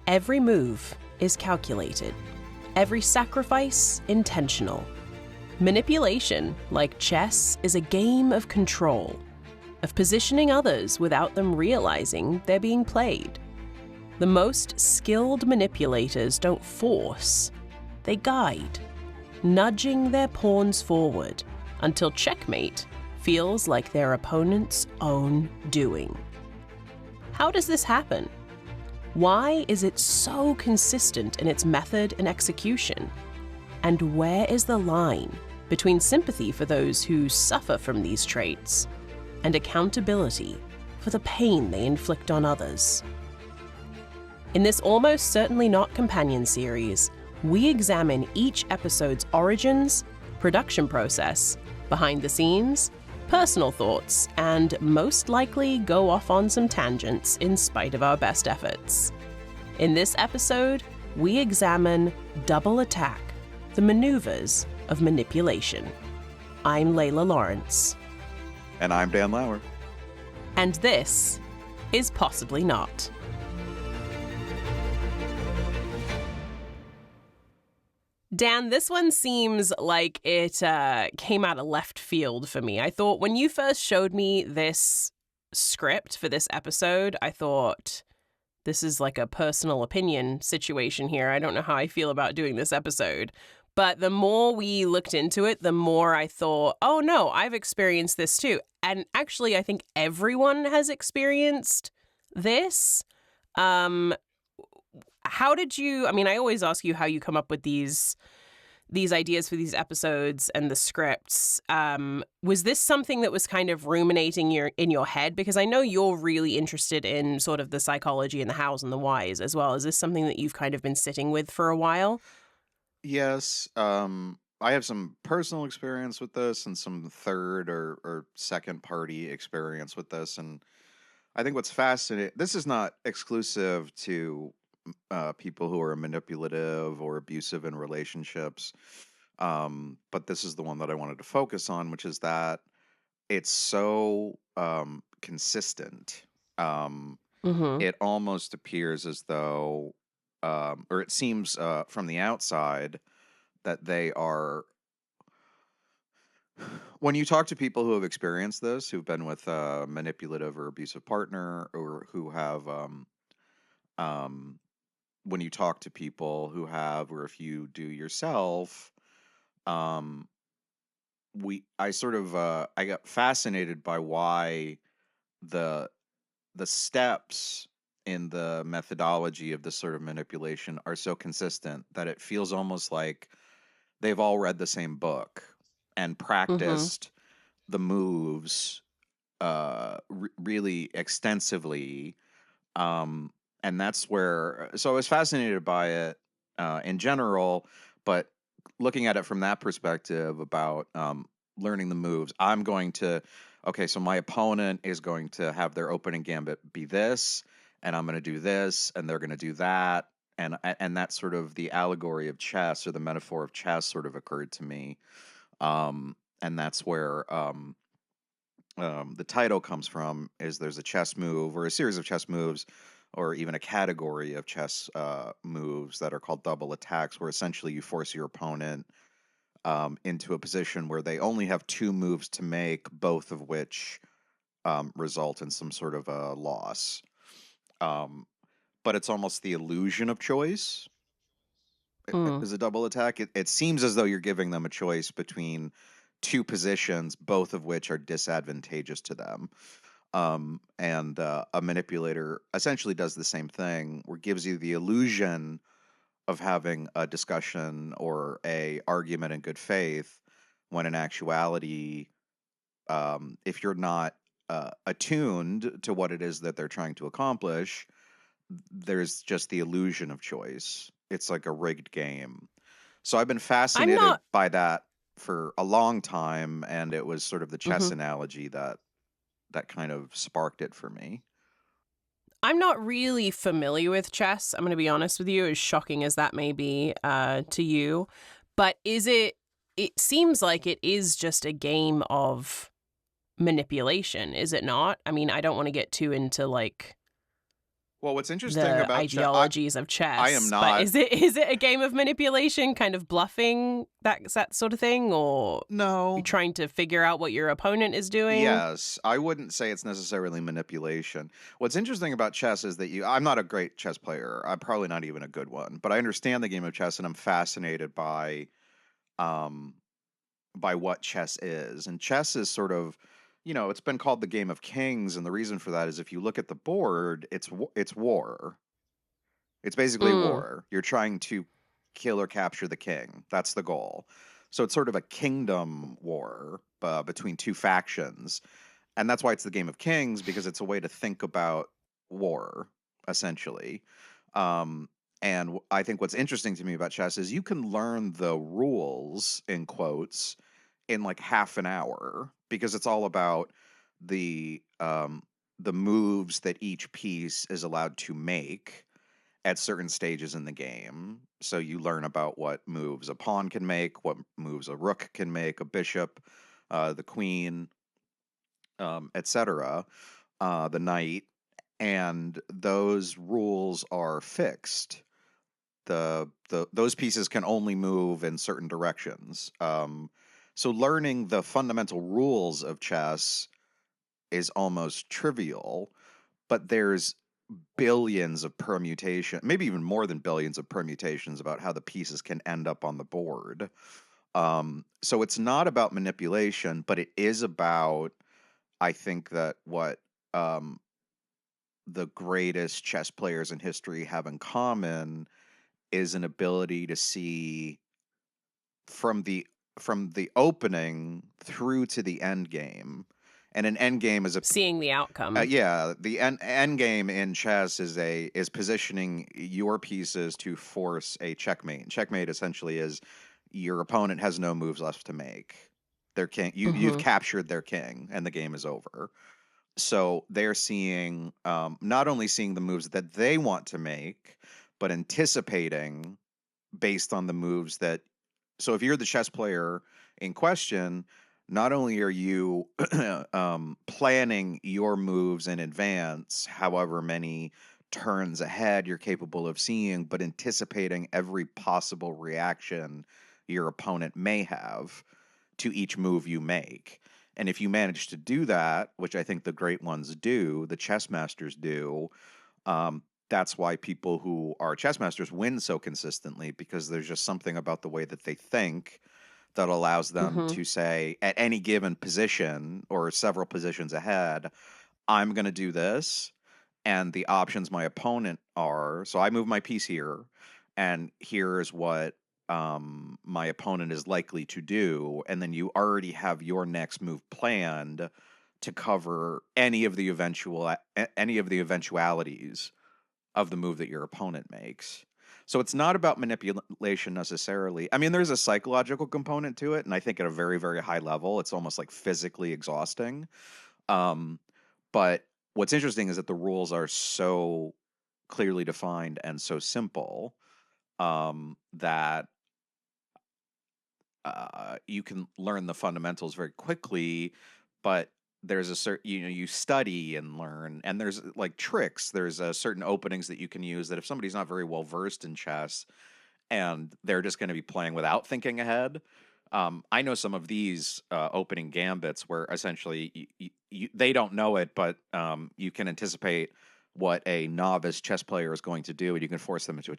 Every move is calculated. Every sacrifice intentional. Manipulation, like chess, is a game of control, of positioning others without them realizing they're being played. The most skilled manipulators don't force, they guide, nudging their pawns forward until checkmate feels like their opponent's own doing. How does this happen? Why is it so consistent in its method and execution? And where is the line between sympathy for those who suffer from these traits and accountability for the pain they inflict on others? In this almost certainly not companion series, we examine each episode's origins, production process, behind the scenes, personal thoughts, and most likely go off on some tangents in spite of our best efforts. In this episode, we examine Double Attack, the maneuvers of manipulation. I'm Layla Lawrence. And I'm Dan Lauer. And this is Possibly Not. Dan, this one seems like it came out of left field for me. I thought when you first showed me this script for this episode, I thought this is like a personal opinion situation here. I don't know how I feel about doing this episode. But the more we looked into it, the more I thought, oh no, I've experienced this too. And actually, I think everyone has experienced this. How did you, I always ask you how you come up with these ideas for these episodes and the scripts. Was this something that was kind of ruminating in your head? Because I know you're really interested in sort of the psychology and the hows and the whys as well. Is this something that you've kind of been sitting with for a while? Yes. I have some personal experience with this and some third or second party experience with this. And I think what's fascinating, this is not exclusive to people who are manipulative or abusive in relationships. But this is the one that I wanted to focus on, which is that it's so consistent. It almost appears as though, or it seems from the outside, that they are, when you talk to people who have experienced this, who've been with a manipulative or abusive partner, or who have when you talk to people who have, or if you do yourself, I got fascinated by why the steps in the methodology of this sort of manipulation are so consistent that it feels almost like they've all read the same book and practiced the moves really extensively. And that's where, so I was fascinated by it in general, but looking at it from that perspective about learning the moves, so my opponent is going to have their opening gambit be this, and I'm going to do this, and they're going to do that. And that's sort of the allegory of chess, or the metaphor of chess, sort of occurred to me. And that's where the title comes from, is there's a chess move, or a series of chess moves, or even a category of chess moves that are called double attacks, where essentially you force your opponent into a position where they only have two moves to make, both of which result in some sort of a loss. But it's almost the illusion of choice is a double attack. It seems as though you're giving them a choice between two positions, both of which are disadvantageous to them. And a manipulator essentially does the same thing, where it gives you the illusion of having a discussion or a argument in good faith, when in actuality, if you're not attuned to what it is that they're trying to accomplish, there's just the illusion of choice. It's like a rigged game. So I've been fascinated by that for a long time, and it was sort of the chess analogy that kind of sparked it for me. I'm not really familiar with chess. I'm going to be honest with you, as shocking as that may be to you. But it seems like it is just a game of manipulation, is it not? I don't want to get too into Well, what's interesting the about chess, ideologies of I am chess. But not. is it a game of manipulation, kind of bluffing, that sort of thing, or you're No. trying to figure out what your opponent is doing? Yes, I wouldn't say it's necessarily manipulation. What's interesting about chess is that I'm not a great chess player. I'm probably not even a good one, but I understand the game of chess and I'm fascinated um by what chess is. And chess is sort of, it's been called the game of kings, and the reason for that is if you look at the board, it's war. It's basically Mm. war. You're trying to kill or capture the king. That's the goal. So it's sort of a kingdom war between two factions. And that's why it's the game of kings, because it's a way to think about war, essentially. Um, and I think what's interesting to me about chess is you can learn the rules, in quotes, in like half an hour, because it's all about the um, the moves that each piece is allowed to make at certain stages in the game. So you learn about what moves a pawn can make, what moves a rook can make, a bishop, the queen, etc., the knight, and those rules are fixed. Those pieces can only move in certain directions. So learning the fundamental rules of chess is almost trivial, but there's billions of permutation, maybe even more than billions of permutations about how the pieces can end up on the board. So it's not about manipulation, but it is about, I think that what um, the greatest chess players in history have in common is an ability to see from the opening through to the end game. And an end game is a Seeing the outcome. yeah, the end game in chess is positioning your pieces to force a checkmate. Checkmate essentially is your opponent has no moves left to make. Their king, you've Hmm. captured their king, and the game is over. So they're seeing, not only seeing the moves that they want to make, but anticipating based on the moves that. So if you're the chess player in question, not only are you planning your moves in advance, however many turns ahead you're capable of seeing, but anticipating every possible reaction your opponent may have to each move you make. And if you manage to do that, which I think the great ones do, the chess masters do, that's why people who are chess masters win so consistently, because there's just something about the way that they think that allows them Hmm. to say at any given position or several positions ahead, I'm going to do this. And the options my opponent are, so I move my piece here, and here's what my opponent is likely to do. And then you already have your next move planned to cover any of the eventualities of the move that your opponent makes. So it's not about manipulation necessarily. I mean, there's a psychological component to it, and I think at a very, very high level, it's almost like physically exhausting. Um, but what's interesting is that the rules are so clearly defined and so simple, that you can learn the fundamentals very quickly. But there's a certain, you study and learn, and there's like tricks. There's certain openings that you can use that if somebody's not very well versed in chess and they're just going to be playing without thinking ahead. I know some of these opening gambits where essentially they don't know it, but you can anticipate what a novice chess player is going to do, and you can force them into a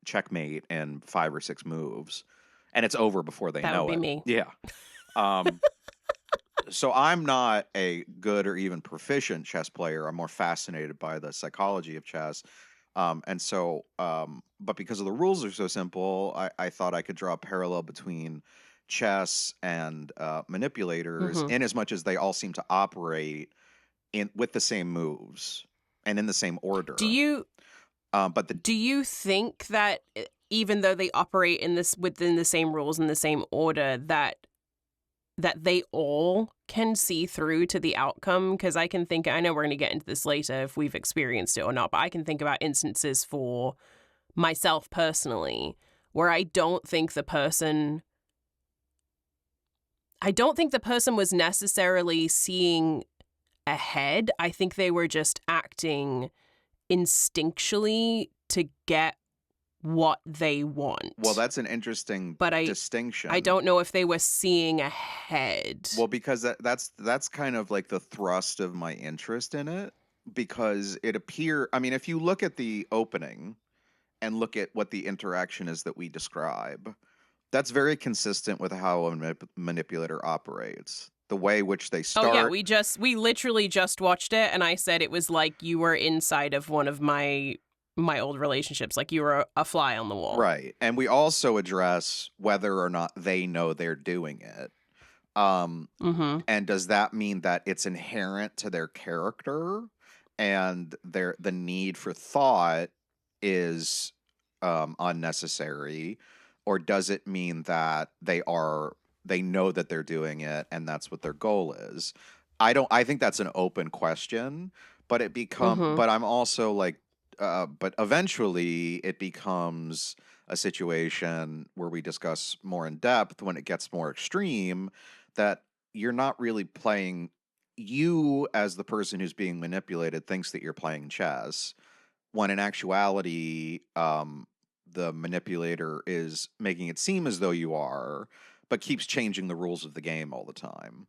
checkmate in 5 or 6 moves, and it's over before they That would know be it. me. Yeah. Um, so I'm not a good or even proficient chess player. I'm more fascinated by the psychology of chess. But because of the rules are so simple, I thought I could draw a parallel between chess and manipulators, Hmm. in as much as they all seem to operate in with the same moves and in the same Do order. you But the do you think that even though they operate in this within the same rules and the same order, that they all can see through to the outcome? Because I know we're going to get into this later if we've experienced it or not, but I can think about instances for myself personally where I don't think the person was necessarily seeing ahead. I think they were just acting instinctually to get what they want. Well, that's an interesting but distinction. I don't know if they were seeing ahead. Well, because that's kind of like the thrust of my interest in it, because I mean, if you look at the opening and look at what the interaction is that we describe, that's very consistent with how a manipulator operates. The way which they start. Oh yeah, we literally just watched it, and I said it was like you were inside of one of my old relationships, like you were a fly on the wall. Right. And we also address whether or not they know they're doing it. And does that mean that it's inherent to their character and the need for thought is unnecessary, or does it mean that they know that they're doing it and that's what their goal is? I think that's an open question, but but I'm also like but eventually it becomes a situation where we discuss more in depth when it gets more extreme, that you're not really playing. You, as the person who's being manipulated, thinks that you're playing chess, when in actuality, the manipulator is making it seem as though you are, but keeps changing the rules of the game all the time.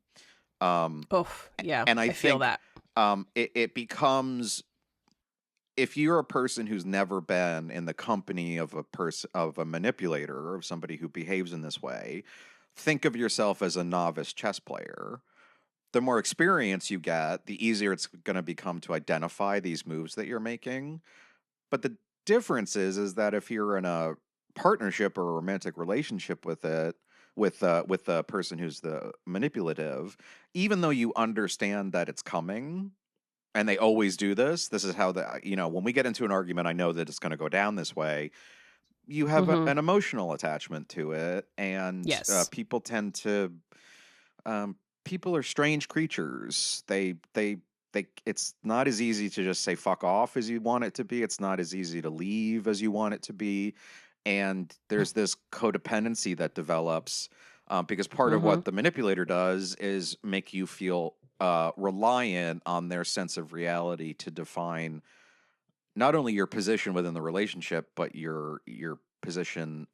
Yeah, And I feel think that. It becomes, if you're a person who's never been in the company of a manipulator, or of somebody who behaves in this way, think of yourself as a novice chess player. The more experience you get, the easier it's going to become to identify these moves that you're making. But the difference is that if you're in a partnership or a romantic relationship with the person who's the manipulative, even though you understand that it's coming, and they always do this. This is how when we get into an argument, I know that it's going to go down this way. You have an emotional attachment to it, and yes. People tend to. People are strange creatures. They. It's not as easy to just say "fuck off" as you want it to be. It's not as easy to leave as you want it to be, and there's this codependency that develops. Because part of what the manipulator does is make you feel reliant on their sense of reality to define not only your position within the relationship, but your position,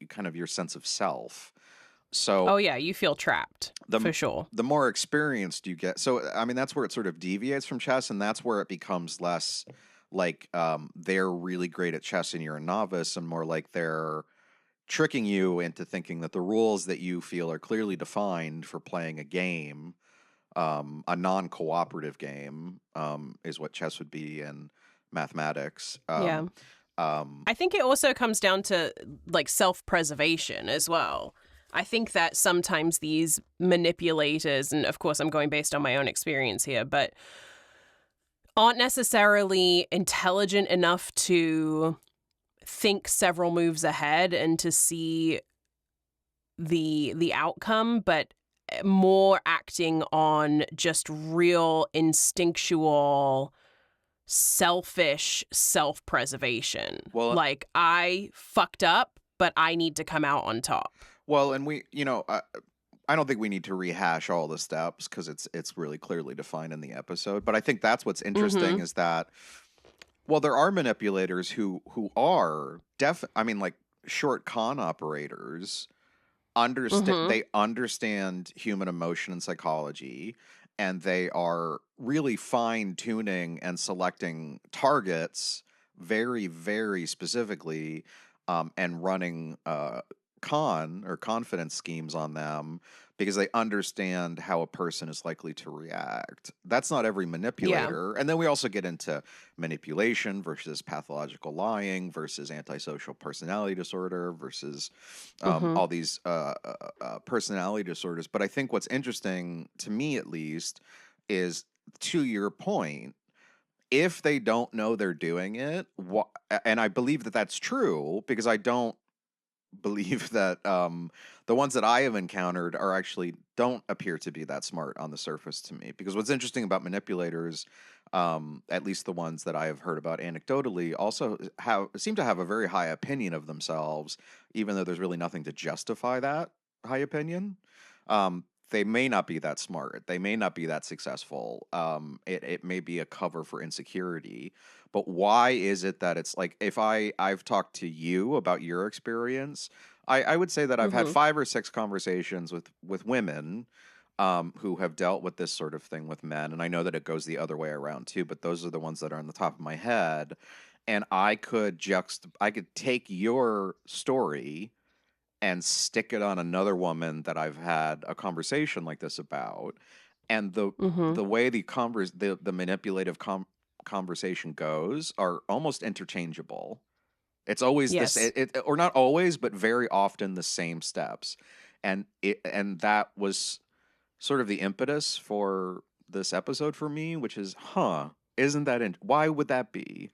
kind of your sense of self. So, oh yeah, you feel trapped for sure. The more experienced you get, so I mean, that's where it sort of deviates from chess, and that's where it becomes less like they're really great at chess and you're a novice, and more like they're tricking you into thinking that the rules that you feel are clearly defined for playing a game, a non-cooperative game, is what chess would be in mathematics. Yeah. I think it also comes down to like self-preservation as well. I think that sometimes these manipulators, and of course I'm going based on my own experience here, but aren't necessarily intelligent enough to think several moves ahead and to see the outcome, but more acting on just real instinctual, selfish self-preservation. Well, like, I fucked up, but I need to come out on top. Well, and I don't think we need to rehash all the steps because it's really clearly defined in the episode. But I think that's what's interesting is that, well, there are manipulators who are I mean, like short con operators they understand human emotion and psychology, and they are really fine tuning and selecting targets very, very specifically, and running confidence schemes on them because they understand how a person is likely to react. That's not every manipulator. Yeah. And then we also get into manipulation versus pathological lying versus antisocial personality disorder versus all these personality disorders. But I think what's interesting to me, at least, is, to your point, if they don't know they're doing it, and I believe that that's true because I don't believe that the ones that I have encountered don't appear to be that smart on the surface to me. Because what's interesting about manipulators, at least the ones that I have heard about anecdotally, also seem to have a very high opinion of themselves, even though there's really nothing to justify that high opinion. they may not be that smart. They may not be that successful. It may be a cover for insecurity. But why is it that it's like if I've talked to you about your experience, I would say that I've had Mm-hmm. 5 or 6 conversations with women who have dealt with this sort of thing with men, and I know that it goes the other way around too. But those are the ones that are on the top of my head, and I could take your story and stick it on another woman that I've had a conversation like this about, and Mm-hmm. the way the manipulative conversation goes are almost interchangeable. It's always this, Yes. or not always, but very often the same steps, and that was sort of the impetus for this episode for me, which is, isn't that why would that be?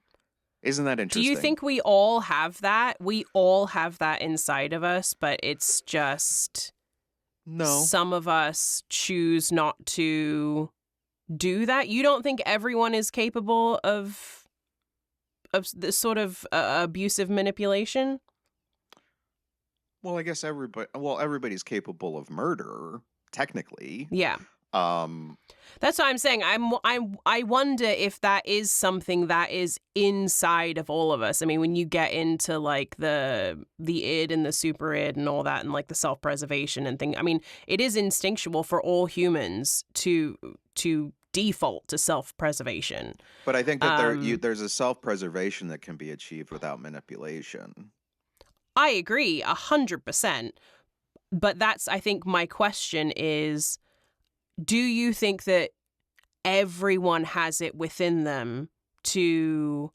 Isn't that Do you interesting? think we all have that? We all have that inside of us, but it's just No. some of us choose not to do that. You don't think everyone is capable of this sort of abusive manipulation? Well, I guess everybody's capable of murder, technically. Yeah. Um, That's what I'm saying. I wonder if that is something that is inside of all of us. I mean, when you get into like the id and the super id and all that, and like the self-preservation and thing, I mean, it is instinctual for all humans to default to self-preservation. but I think that Um, there's a self-preservation that can be achieved without manipulation. I agree 100%. But that's, I think, my question is, do you think that everyone has it within them to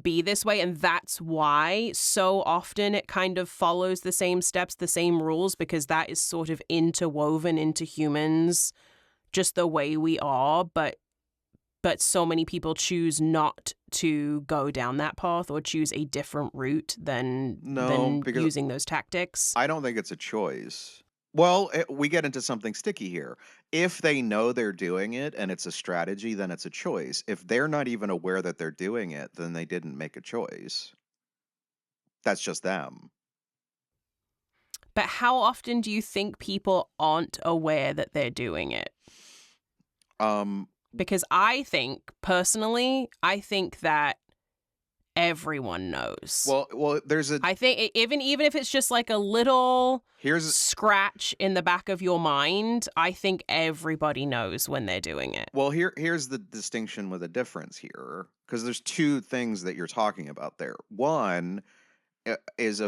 be this way, and that's why so often it kind of follows the same steps, the same rules, because that is sort of interwoven into humans, just the way we are, but so many people choose not to go down that path or choose a different route No, than because using those tactics. I don't think it's a choice. Well, we get into something sticky here. If they know they're doing it and it's a strategy, then it's a choice. If they're not even aware that they're doing it, then they didn't make a choice. That's just them. But how often do you think people aren't aware that they're doing it? Um, Because I think, personally, I think that everyone knows. there's a I think even if it's just like a little here's scratch in the back of your mind, I think everybody knows when they're doing it. Well, here's the distinction with a difference here, because there's 2 things that you're talking about there. One is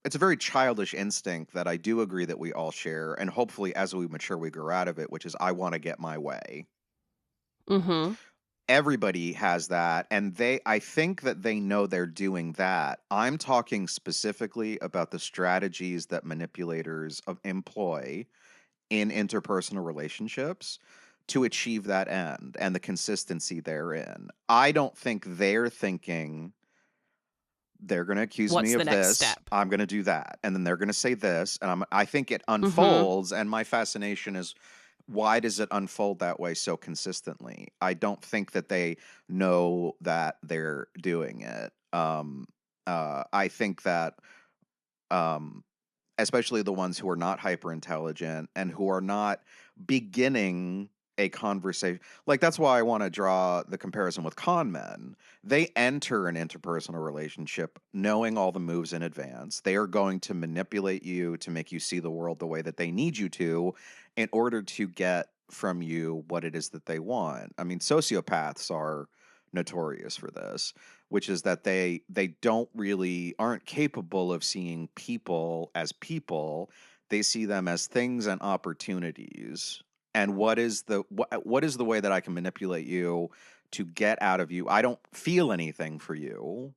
it's a very childish instinct that I do agree that we all share, and hopefully as we mature we grow out of it, which is I want to get my way. Mm-hmm. Everybody has that, and I think that they know they're doing that. I'm talking specifically about the strategies that manipulators employ in interpersonal relationships to achieve that end and the consistency therein. I don't think they're thinking they're going to accuse me What's the of next this, step? I'm going to do that, and then they're going to say this, and I think it Mm-hmm. unfolds, and my fascination is why does it unfold that way so consistently? I don't think that they know that they're doing it. I think that um especially the ones who are not hyper intelligent and who are not beginning a conversation. Like, that's why I want to draw the comparison with con men. They enter an interpersonal relationship knowing all the moves in advance. They are going to manipulate you to make you see the world the way that they need you to in order to get from you what it is that they want. I mean, sociopaths are notorious for this, which is that they don't really aren't capable of seeing people as people. They see them as things and opportunities. And what is the way that I can manipulate you to get out of you? I don't feel anything for you.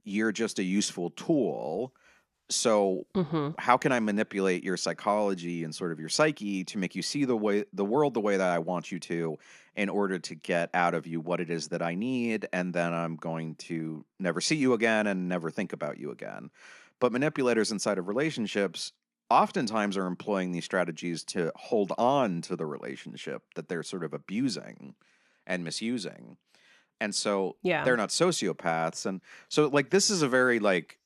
You're just a useful tool. So Mm-hmm. how can I manipulate your psychology and sort of your psyche to make you see the world the way that I want you to in order to get out of you what it is that I need, and then I'm going to never see you again and never think about you again. But manipulators inside of relationships oftentimes are employing these strategies to hold on to the relationship that they're sort of abusing and misusing. And so Yeah. they're not sociopaths, and so like this is a very like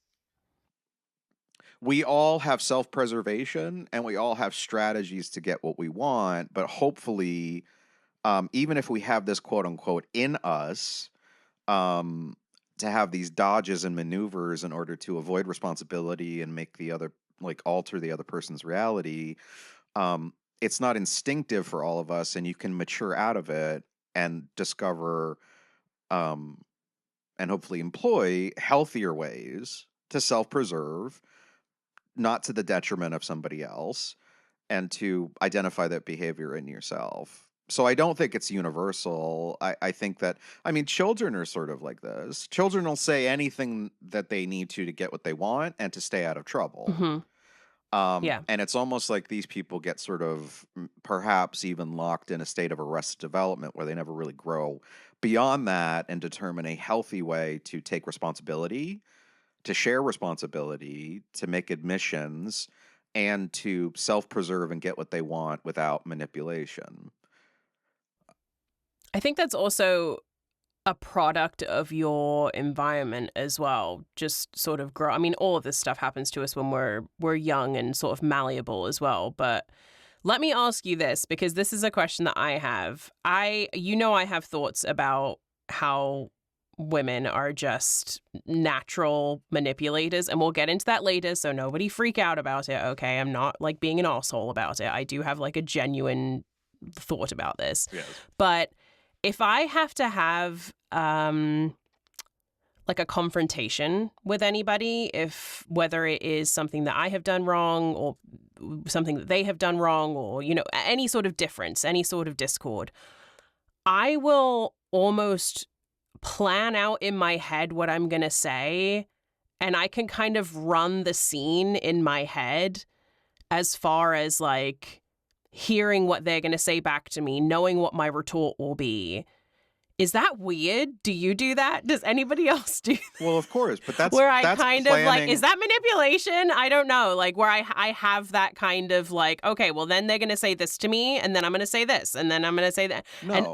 we all have self-preservation and we all have strategies to get what we want, but hopefully, even if we have this quote unquote in us, um, to have these dodges and maneuvers in order to avoid responsibility and make the other, like, alter the other person's reality, um, it's not instinctive for all of us, and you can mature out of it and discover, um, and hopefully employ healthier ways to self-preserve, not to the detriment of somebody else, and to identify that behavior in yourself. So I don't think it's universal. I think that, I mean, children are sort of like this. Children will say anything that they need to get what they want and to stay out of trouble. Hmm. Yeah. And it's almost like these people get sort of perhaps even locked in a state of arrested development where they never really grow beyond that and determine a healthy way to take responsibility, to share responsibility, to make admissions, and to self-preserve and get what they want without manipulation. I think that's also a product of your environment as well. Just sort of grow. I mean, all of this stuff happens to us when we're young and sort of malleable as well. But let me ask you this, because this is a question that I have. I have thoughts about how women are just natural manipulators, and we'll get into that later, so nobody freak out about it, okay? I'm not like being an asshole about it. I do have like a genuine thought about this. Yes. But if I have to have like a confrontation with anybody, if whether it is something that I have done wrong or something that they have done wrong, or, any sort of difference, any sort of discord, I will almost plan out in my head what I'm going to say, and I can kind of run the scene in my head as far as like hearing what they're going to say back to me, knowing what my retort will be. Is that weird? Do you do that? Does anybody else do that? Well, of course, but that's where I that's kind planning... of like, is that manipulation? I don't know. Like where I have that kind of like, okay, well then they're going to say this to me, and then I'm going to say this, and then I'm going to say that. No. And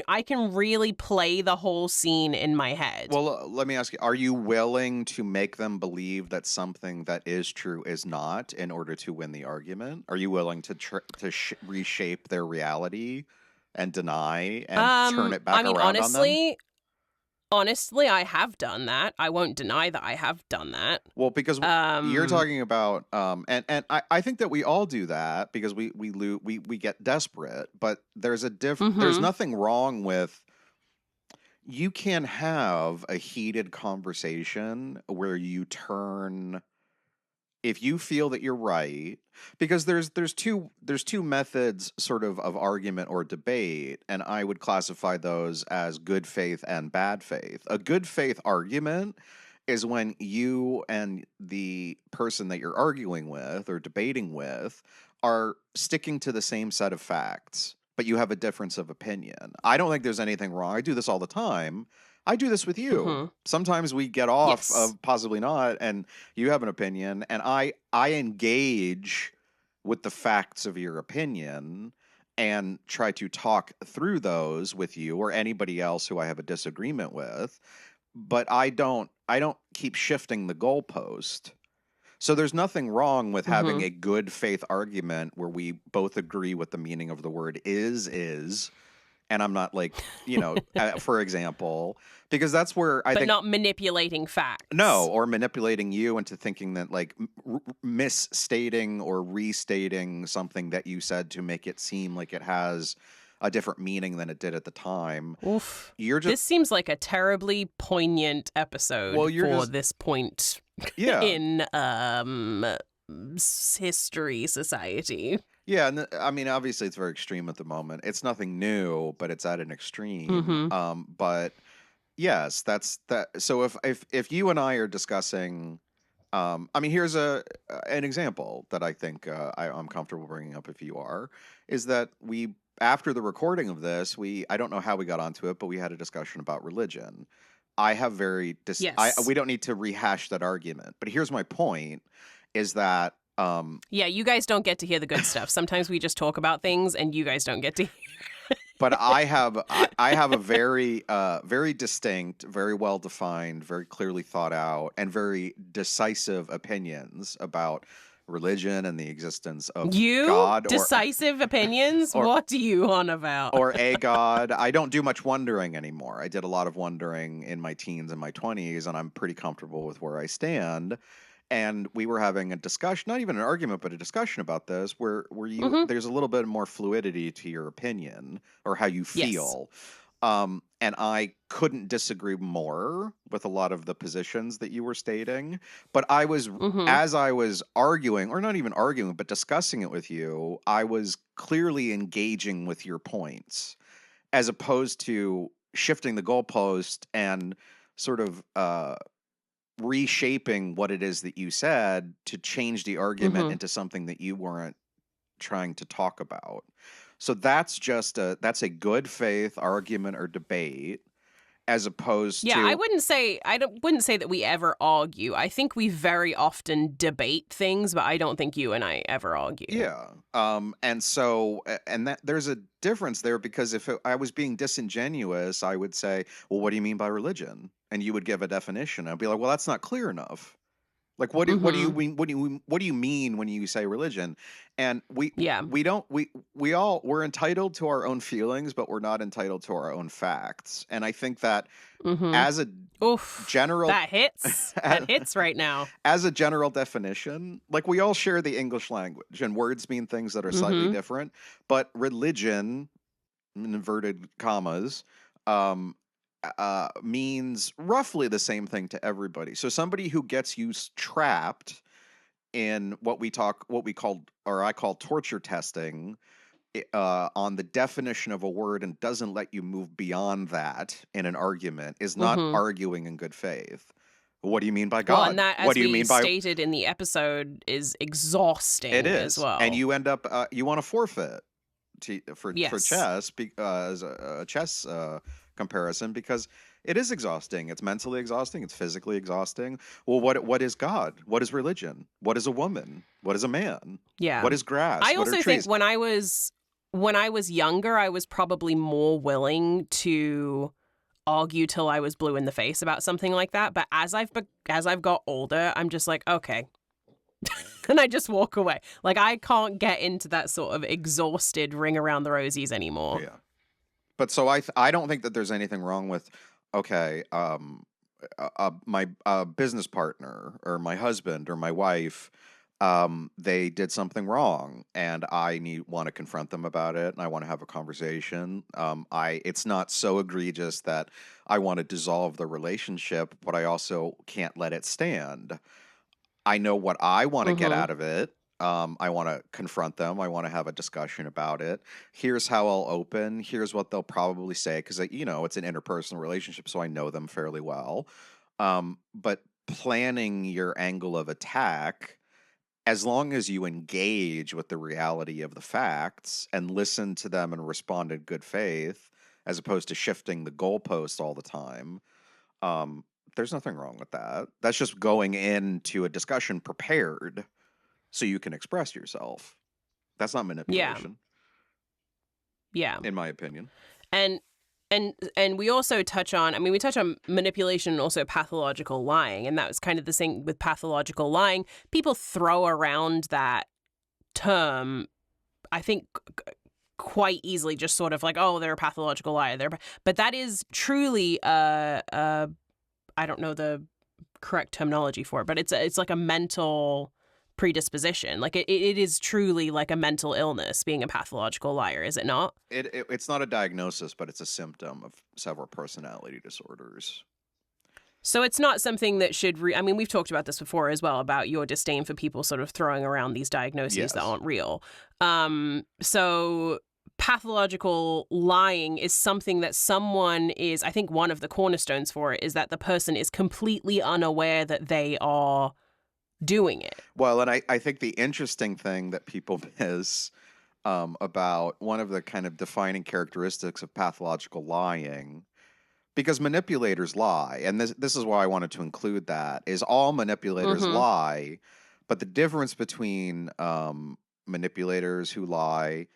I can really play the whole scene in my head. Well, let me ask you, are you willing to make them believe that something that is true is not in order to win the argument? Are you willing to reshape their reality and deny and turn it back around honestly, on them? Honestly, I have done that. I won't deny that I have done that. Well, because you're talking about, and I think that we all do that because we get desperate. But there's there's nothing wrong with, you can have a heated conversation where you turn, if you feel that you're right, because there's two methods sort of argument or debate, and I would classify those as good faith and bad faith. A good faith argument is when you and the person that you're arguing with or debating with are sticking to the same set of facts, but you have a difference of opinion. I don't think there's anything wrong. I do this all the time. I do this with you. Sometimes we get off of possibly not, and you have an opinion, and I engage with the facts of your opinion and try to talk through those with you or anybody else who I have a disagreement with, but I don't keep shifting the goalpost. So there's nothing wrong with having a good faith argument where we both agree what the meaning of the word is, and I'm not like, for example, because that's where I think... But not manipulating facts. No, or manipulating you into thinking that, like, misstating or restating something that you said to make it seem like it has a different meaning than it did at the time. Oof. This seems like a terribly poignant episode for this point in history, society. Yeah, and I mean, obviously, it's very extreme at the moment. It's nothing new, but it's at an extreme. But yes, that's that. So if you and I are discussing, I mean, here's an example that I think I'm comfortable bringing up. If you are, is that after the recording of this, I don't know how we got onto it, but we had a discussion about religion. I have we don't need to rehash that argument. But here's my point: is that. Yeah, you guys don't get to hear the good stuff. Sometimes we just talk about things and you guys don't get to hear. but I have a very very distinct, very well defined, very clearly thought out, and very decisive opinions about religion and the existence of You? God Decisive opinions? or What are you on about? or a God. I don't do much wondering anymore. I did a lot of wondering in my teens and my 20s, and I'm pretty comfortable with where I stand. And we were having a discussion, not even an argument, but a discussion about this, where Mm-hmm. there's a little bit more fluidity to your opinion or how you Yes. feel. And I couldn't disagree more with a lot of the positions that you were stating. But Mm-hmm. as I was arguing, or not even arguing, but discussing it with you, I was clearly engaging with your points as opposed to shifting the goalpost and sort of reshaping what it is that you said to change the argument Mm-hmm. into something that you weren't trying to talk about. So that's a good faith argument or debate as opposed Yeah, I to wouldn't say wouldn't say that we ever argue. I think we very often debate things, but I don't think you and I ever argue. yeah. And so and that there's a difference there because if I was being disingenuous, I would say, "Well, what do you mean by religion?" And you would give a definition. I'd be like, "Well, that's not clear enough." Like what do you Mm-hmm. mean what do you mean when you say religion? And Yeah. we don't we're entitled to our own feelings, but we're not entitled to our own facts. And I think that Mm-hmm. as a Oof. general That hits. That hits right now. as a general definition, like we all share the English language and words mean things that are slightly Mm-hmm. different, but religion, in inverted commas, um, means roughly the same thing to everybody. So somebody who gets you trapped in what we call, or I call torture testing, on the definition of a word and doesn't let you move beyond that in an argument is not Mm-hmm. arguing in good faith. What do you mean by Well, and God? that, What as do you we mean by stated in the episode, is it exhausting as is? And well. you end up you want to forfeit for Yes. chess as a chess comparison because it is exhausting. It's mentally exhausting. It's physically exhausting. Well, what is God? What is religion? What is a woman? What is a man? Yeah. What is grass? I What are also think trees? when I was younger, I was probably more willing to argue till I was blue in the face about something like that. But as I've got older, I'm just like, okay, and I just walk away. Like I can't get into that sort of exhausted ring around the rosies anymore. Yeah. But so I don't think that there's anything wrong with okay, my business partner or my husband or my wife, they did something wrong, and I want to confront them about it, and I want to have a conversation. I It's not so egregious that I want to dissolve the relationship, but I also can't let it stand. I know what I want to get Mm-hmm. out of it. I want to confront them. I want to have a discussion about it. Here's how I'll open. Here's what they'll probably say because it's an interpersonal relationship, so I know them fairly well. But planning your angle of attack, as long as you engage with the reality of the facts and listen to them and respond in good faith, as opposed to shifting the goalpost all the time, um, there's nothing wrong with that. That's just going into a discussion prepared so you can express yourself. That's not Yeah. manipulation, Yeah. in my opinion. And and we also touch on, I mean, we touch on manipulation and also pathological lying, and that was kind of the thing with pathological lying. People throw around that term, I think, quite easily, just sort of like, oh, they're a pathological liar. But that is truly I don't know the correct terminology for it, but it's like a mental predisposition. Like it is truly like a mental illness being a pathological liar, is it not? It's not a diagnosis, but it's a symptom of several personality disorders. So it's not something that should I mean, we've talked about this before as well, about your disdain for people sort of throwing around these diagnoses that Yes. aren't real. So pathological lying is something that someone is, I think one of the cornerstones for it is that the person is completely unaware that they are doing it. Well, and I think the interesting thing that people miss about one of the kind of defining characteristics of pathological lying, because manipulators lie, and this is why I wanted to include that, is all manipulators Mm-hmm. lie, but the difference between manipulators who lie,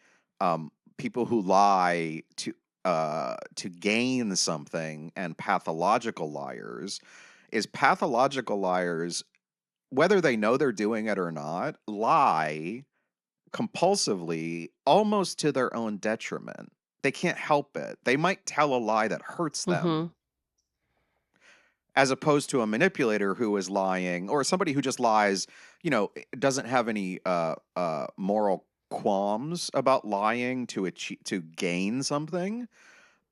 um, people who lie to gain something and pathological liars is pathological liars, whether they know they're doing it or not, lie compulsively, almost to their own detriment. They can't help it. They might tell a lie that hurts them, as opposed to a manipulator who is lying, or somebody who just lies, doesn't have any moral qualms about lying to gain something.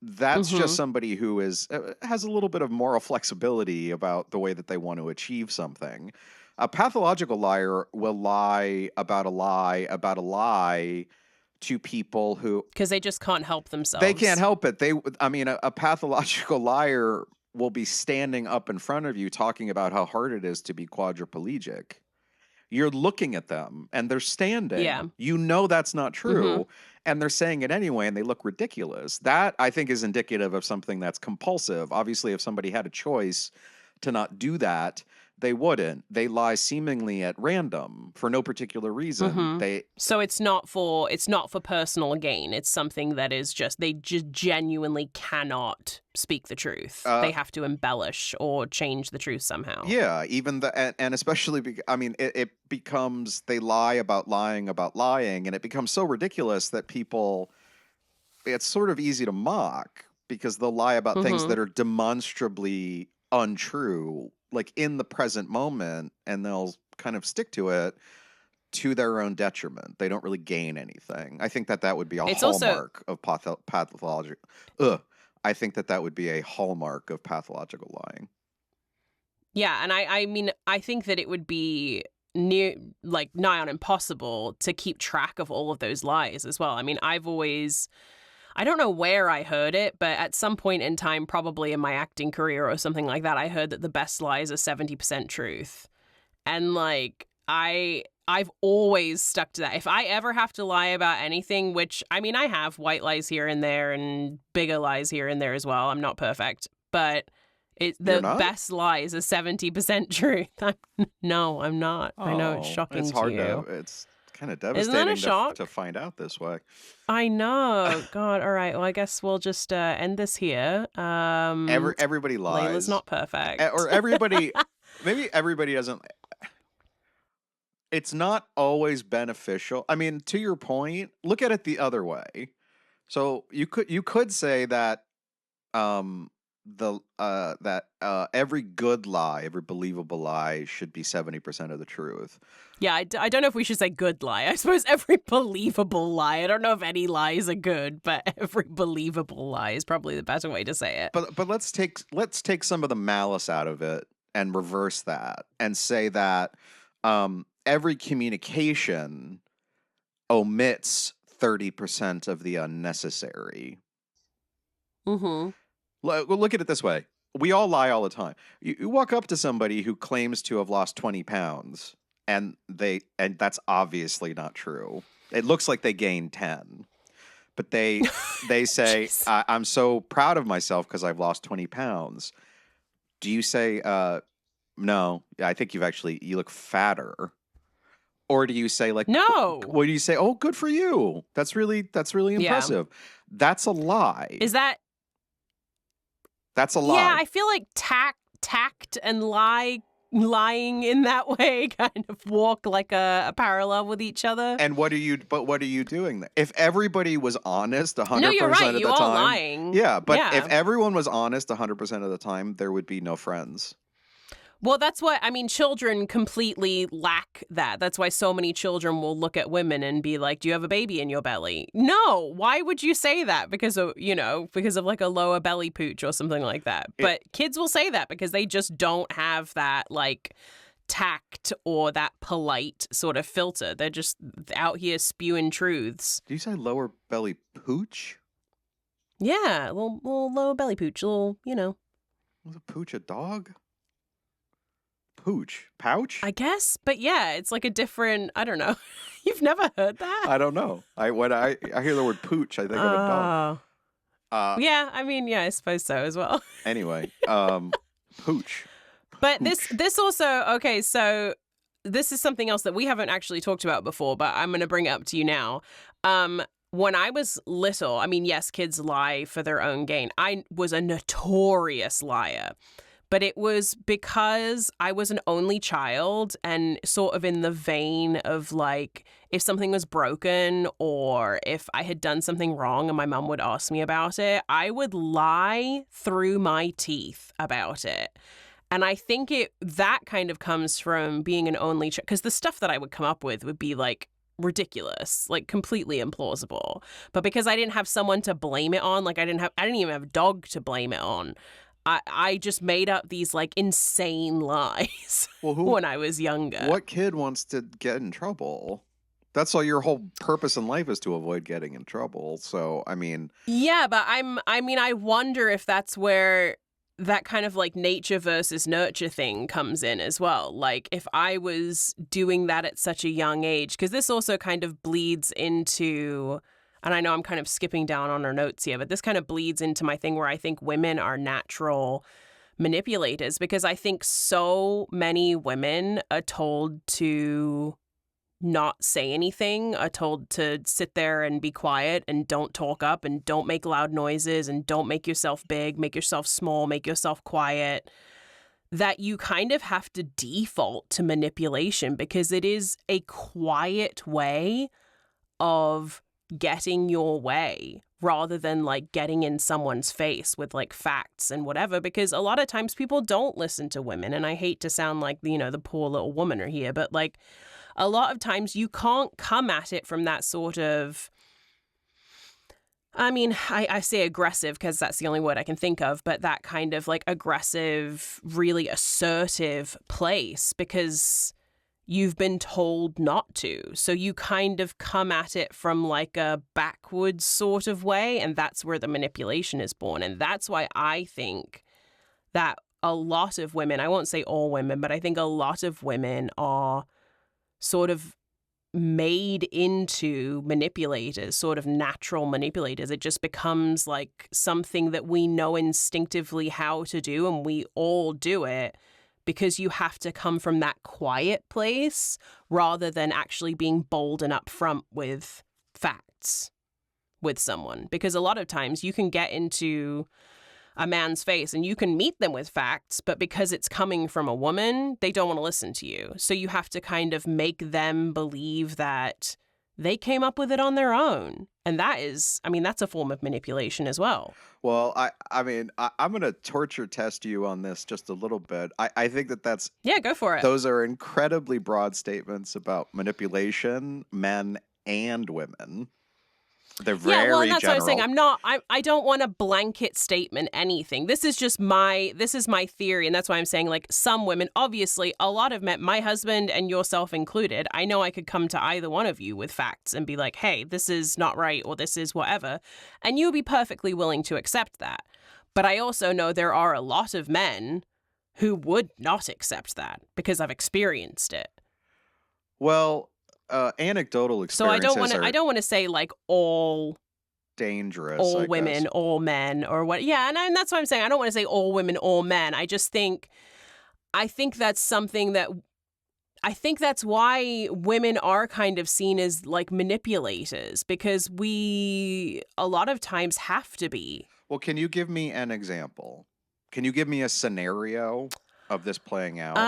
That's just somebody who has a little bit of moral flexibility about the way that they want to achieve something. A pathological liar will lie about a lie to people who, because they just can't help themselves. They can't help it. A pathological liar will be standing up in front of you talking about how hard it is to be quadriplegic. You're looking at them and they're standing. Yeah. You know that's not true. And they're saying it anyway and they look ridiculous. That, I think, is indicative of something that's compulsive. Obviously, if somebody had a choice to not do that, they wouldn't. They lie seemingly at random for no particular reason. So it's not for personal gain. It's something that is they just genuinely cannot speak the truth. They have to embellish or change the truth somehow. Yeah, and especially, it becomes, they lie about lying, and it becomes so ridiculous that it's sort of easy to mock, because they'll lie about things that are demonstrably untrue, like in the present moment, and they'll kind of stick to it to their own detriment. They don't really gain anything. I think that would be a hallmark of pathological. I think that would be a hallmark of pathological lying. Yeah, and I think that it would be nigh on impossible to keep track of all of those lies as well. I mean, I don't know where I heard it, but at some point in time, probably in my acting career or something like that, I heard that the best lies are 70% truth. And I've always stuck to that. If I ever have to lie about anything, which, I have white lies here and there and bigger lies here and there as well. I'm not perfect, but the best lies are 70% truth. No, I'm not. I know it's shocking to you. It's kind of devastating to find out this way. I know. God. All right. Well, I guess we'll just end this here. Everybody lies. Layla's not perfect. Or everybody, maybe everybody doesn't. It's not always beneficial. I mean, to your point, look at it the other way. So you could say that every good lie, every believable lie, should be 70% of the truth. Yeah, I don't know if we should say good lie. I suppose every believable lie. I don't know if any lies are good, but every believable lie is probably the better way to say it. But let's take some of the malice out of it and reverse that and say that every communication omits 30% of the unnecessary. Look at it this way. We all lie all the time. You walk up to somebody who claims to have lost 20 pounds, and that's obviously not true. It looks like they gained 10. But they say, I'm so proud of myself because I've lost 20 pounds. Do you say, no, I think you look fatter? Or do you say, like, no? What do you say? Oh, good for you. That's really impressive. Yeah. That's a lie. That's a lie. Yeah, I feel like tact and lying in that way kind of walk like a parallel with each other. And what are you doing there? If everybody was honest 100% no, you're right. of the you time. All lying. Yeah, but if everyone was honest 100% of the time, there would be no friends. Well, that's what, children completely lack that. That's why so many children will look at women and be like, do you have a baby in your belly? No. Why would you say that? Because of like a lower belly pooch or something like that. But kids will say that because they just don't have that like tact or that polite sort of filter. They're just out here spewing truths. Do you say lower belly pooch? Yeah, a little lower belly pooch, Was a pooch a dog? Pooch? Pouch? I guess, but yeah, it's like a different, I don't know. You've never heard that? I don't know. When I hear the word pooch, I think of a dog. Yeah, I suppose so as well. Anyway, pooch. But this also, okay, so this is something else that we haven't actually talked about before, but I'm going to bring it up to you now. when I was little, I mean, yes, kids lie for their own gain. I was a notorious liar. But it was because I was an only child, and sort of in the vein of like, if something was broken or if I had done something wrong and my mum would ask me about it, I would lie through my teeth about it. And I think that kind of comes from being an only child, because the stuff that I would come up with would be like ridiculous, like completely implausible. But because I didn't have someone to blame it on, like I didn't even have a dog to blame it on. I just made up these like insane lies when I was younger. What kid wants to get in trouble? That's all. Your whole purpose in life is to avoid getting in trouble. So, I mean, yeah, but I wonder if that's where that kind of like nature versus nurture thing comes in as well. Like if I was doing that at such a young age, because this also kind of bleeds into, and I know I'm kind of skipping down on our notes here, but this kind of bleeds into my thing where I think women are natural manipulators, because I think so many women are told to not say anything, are told to sit there and be quiet and don't talk up and don't make loud noises and don't make yourself big, make yourself small, make yourself quiet, that you kind of have to default to manipulation because it is a quiet way of getting your way rather than like getting in someone's face with like facts and whatever, because a lot of times people don't listen to women. And I hate to sound like, the poor little woman here, but like a lot of times you can't come at it from that sort of, I mean, I say aggressive because that's the only word I can think of, but that kind of like aggressive, really assertive place, because you've been told not to. So you kind of come at it from like a backwards sort of way, and that's where the manipulation is born. And that's why I think that a lot of women, I won't say all women, but I think a lot of women are sort of made into manipulators, sort of natural manipulators. It just becomes like something that we know instinctively how to do, and we all do it because you have to come from that quiet place rather than actually being bold and upfront with facts with someone. Because a lot of times you can get into a man's face and you can meet them with facts, but because it's coming from a woman, they don't want to listen to you. So you have to kind of make them believe that they came up with it on their own. And that is, I mean, that's a form of manipulation as well. Well, I'm going to torture test you on this just a little bit. I think that's... Yeah, go for it. Those are incredibly broad statements about manipulation, men and women. They're very well, and that's general. what I'm saying. I don't want a blanket statement anything. This is my theory, and that's why I'm saying like some women, obviously a lot of men, my husband and yourself included, I know I could come to either one of you with facts and be like, hey, this is not right, or this is whatever, and you'll be perfectly willing to accept that. But I also know there are a lot of men who would not accept that because I've experienced it. Well, anecdotal experiences. So I don't want to say like all dangerous, all women, all men, or what. Yeah, and that's what I'm saying. I don't want to say all women, all men. I think that's something that I think that's why women are kind of seen as like manipulators, because we a lot of times have to be. Well, can you give me an example? Can you give me a scenario of this playing out?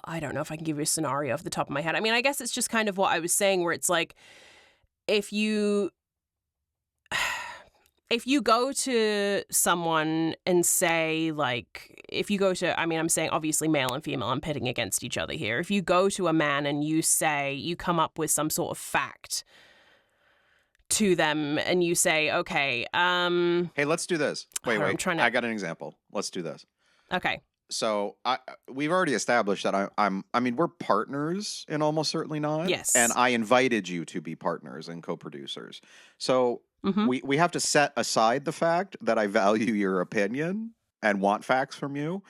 I don't know if I can give you a scenario off the top of my head. I mean, I guess it's just kind of what I was saying, where it's like, if you go to someone and say, like, if you go to, I mean, I'm saying obviously male and female, I'm pitting against each other here. If you go to a man and you come up with some sort of fact to them and you say, okay, hey, let's do this. Wait, I got an example. Let's do this. Okay. So we've already established that I mean, we're partners in Almost Certainly Not. Yes. And I invited you to be partners and co-producers. So we have to set aside the fact that I value your opinion and want facts from you.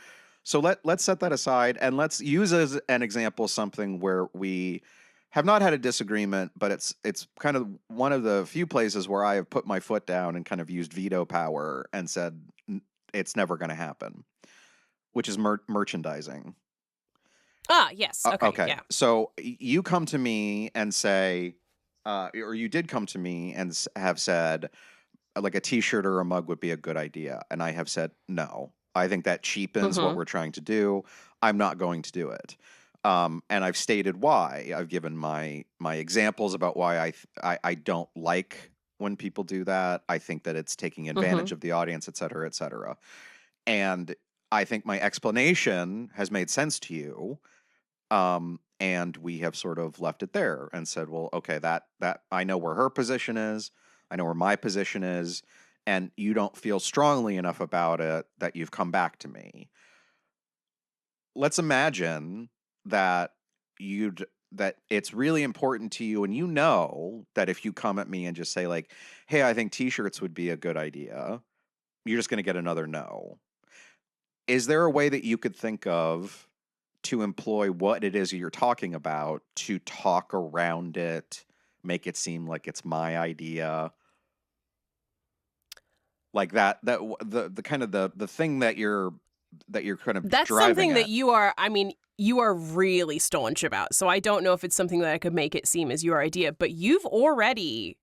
So let's set that aside, and let's use as an example something where we have not had a disagreement, but it's kind of one of the few places where I have put my foot down and kind of used veto power and said it's never going to happen, which is merchandising. Yes. Okay. Yeah. So you come to me and say, or you did come to me and have said, like, a t-shirt or a mug would be a good idea. And I have said, no, I think that cheapens what Mm-hmm. we're trying to do. I'm not going to do it. And I've stated why. I've given my examples about why I don't like when people do that. I think that it's taking Mm-hmm. advantage of the audience, et cetera, et cetera. And I think my explanation has made sense to you. And we have sort of left it there and said, well, okay, that I know where her position is, I know where my position is, and you don't feel strongly enough about it that you've come back to me. Let's imagine that that it's really important to you, and you know that if you come at me and just say, like, hey, I think t-shirts would be a good idea, you're just going to get another no. Is there a way that you could think of to employ what it is you're talking about to talk around it, make it seem like it's my idea? Like the kind of the thing that you're kind of That's driving something that at. you are, I mean, you are really staunch about. So I don't know if it's something that I could make it seem as your idea, but you've already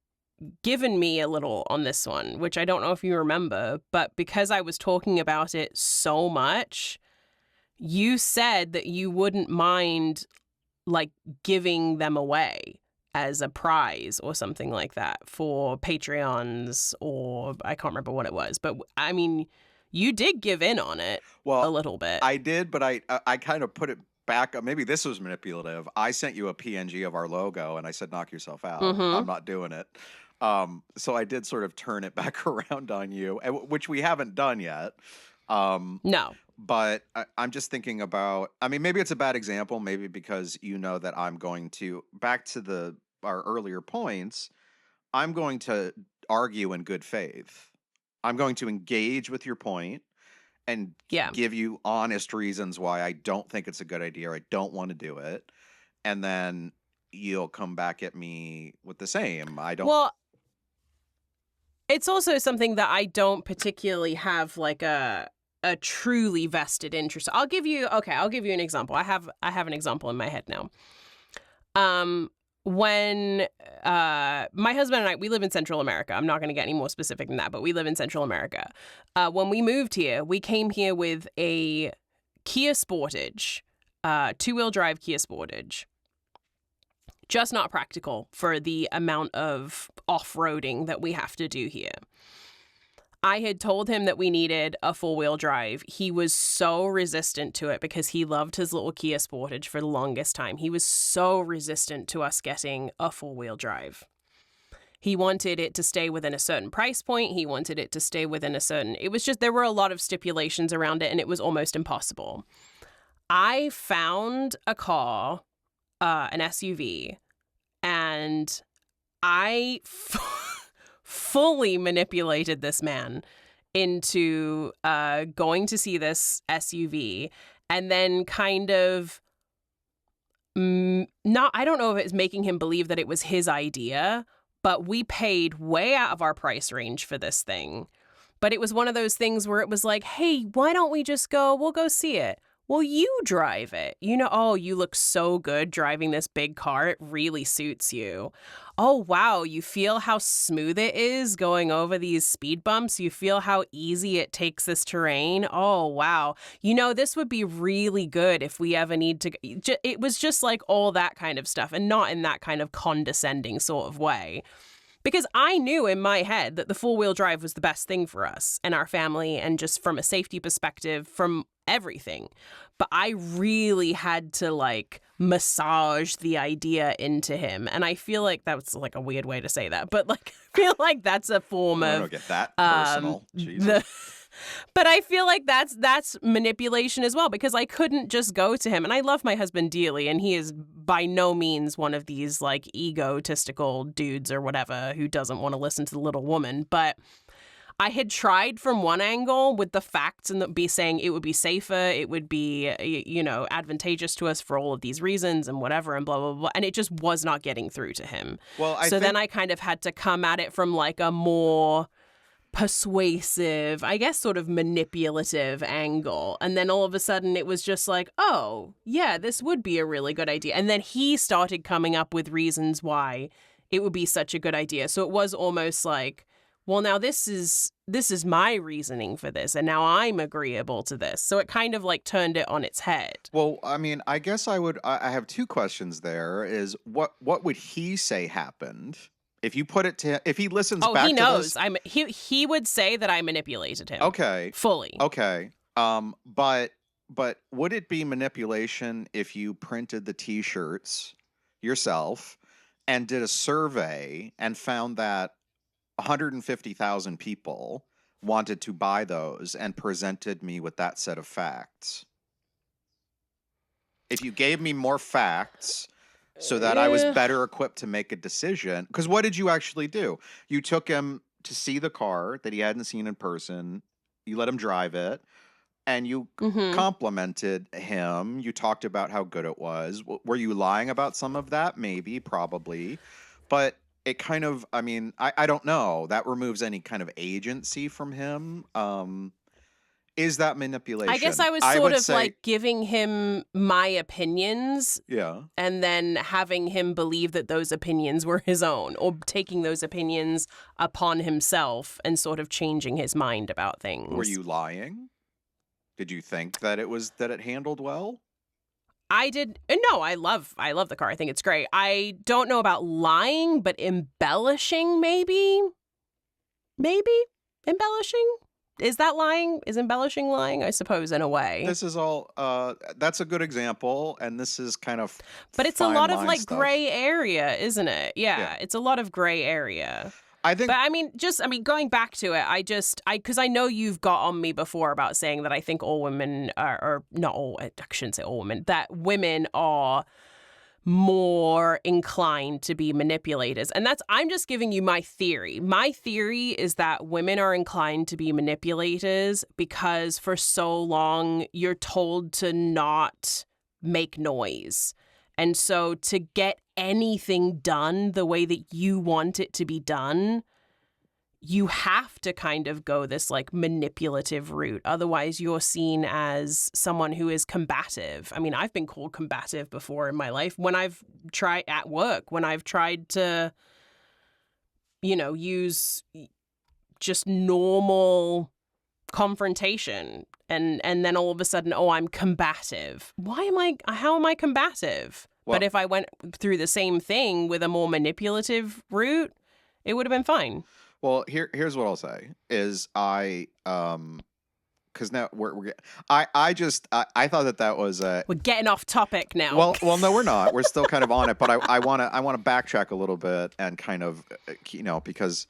given me a little on this one, which I don't know if you remember, but because I was talking about it so much, you said that you wouldn't mind like giving them away as a prize or something like that for Patreons, or I can't remember what it was, but I mean, you did give in on it a Well, little bit. I did, but I kind of put it back. Maybe this was manipulative. I sent you a PNG of our logo, and I said, "Knock yourself out. I'm Mm-hmm. not doing it." So I did sort of turn it back around on you, which we haven't done yet. Um, No. but I'm just thinking about. I mean, maybe it's a bad example. Maybe because you know that I'm going to back to our earlier points. I'm going to argue in good faith. I'm going to engage with your point and Yeah. give you honest reasons why I don't think it's a good idea or I don't want to do it. And then you'll come back at me with the same. I don't. Well, it's also something that I don't particularly have like a truly vested interest. I'll give you an example. I have an example in my head now. When my husband and I, we live in Central America. I'm not going to get any more specific than that, but we live in Central America. When we moved here, we came here with a Kia Sportage, 2-wheel drive Kia Sportage. Just not practical for the amount of off-roading that we have to do here. I had told him that we needed a 4-wheel drive. He was so resistant to it because he loved his little Kia Sportage for the longest time. He was so resistant to us getting a 4-wheel drive. He wanted it to stay within a certain price point. He wanted it to stay within a certain... It was just, there were a lot of stipulations around it, and it was almost impossible. I found a car, an SUV, and I fully manipulated this man into going to see this SUV, and then kind of I don't know if it's making him believe that it was his idea, but we paid way out of our price range for this thing. But it was one of those things where it was like, hey, why don't we just go, we'll go see it. Well, you drive it. You know, oh, you look so good driving this big car. It really suits you. Oh, wow. You feel how smooth it is going over these speed bumps. You feel how easy it takes this terrain. Oh, wow. You know, this would be really good if we ever need to. It was just like all that kind of stuff, and not in that kind of condescending sort of way. Because I knew in my head that the 4-wheel drive was the best thing for us and our family, and just from a safety perspective, from everything. But I really had to like massage the idea into him. And I feel like that was like a weird way to say that, but like I feel like that's a form I of don't get that personal. Jesus. but I feel like that's manipulation as well, because I couldn't just go to him. And I love my husband dearly, and he is by no means one of these like egotistical dudes or whatever who doesn't want to listen to the little woman. But I had tried from one angle with the facts and be saying it would be safer, it would be, you know, advantageous to us for all of these reasons and whatever and blah, blah, blah. And it just was not getting through to him. Well, then I kind of had to come at it from like a more persuasive, I guess, sort of manipulative angle. And then all of a sudden it was just like, oh, yeah, this would be a really good idea. And then he started coming up with reasons why it would be such a good idea. So it was almost like, well, now this is my reasoning for this, and now I'm agreeable to this. So it kind of like turned it on its head. Well, I mean, I guess I have two questions there. Is what would he say happened if you put it to if he listens Oh, back he to knows. this? He would say that I manipulated him. Okay. Fully. Okay. But would it be manipulation if you printed the t-shirts yourself and did a survey and found that 150,000 people wanted to buy those and presented me with that set of facts? If you gave me more facts so that I was better equipped to make a decision, because what did you actually do? You took him to see the car that he hadn't seen in person. You let him drive it, and you complimented him. You talked about how good it was. Were you lying about some of that? Maybe, probably. But it kind of, I mean, I don't know. That removes any kind of agency from him. Is that manipulation? I guess I was sort of like giving him my opinions. Yeah. And then having him believe that those opinions were his own, or taking those opinions upon himself and sort of changing his mind about things. Were you lying? Did you think that it handled well? I did. No, I love the car. I think it's great. I don't know about lying, but embellishing, maybe embellishing. Is that lying? Is embellishing lying? I suppose, in a way. This is all, that's a good example, and this is kind of but it's a lot of, like, stuff. gray area, isn't it? Yeah, it's a lot of gray area. I think... But, I mean, going back to it, because I know you've got on me before about saying that I think all women or not all, I shouldn't say all women, that women are more inclined to be manipulators. And I'm just giving you my theory. My theory is that women are inclined to be manipulators because for so long you're told to not make noise. And so to get anything done the way that you want it to be done, you have to kind of go this like manipulative route. Otherwise, you're seen as someone who is combative. I mean, I've been called combative before in my life when I've tried at work, when I've tried to, use just normal confrontation. And then all of a sudden, oh, I'm combative. How am I combative? Well, but if I went through the same thing with a more manipulative route, it would have been fine. Well, here's what I'll say is because now I thought that was we're getting off topic now. Well, no, we're not. We're still kind of on it, but I want to backtrack a little bit and kind of because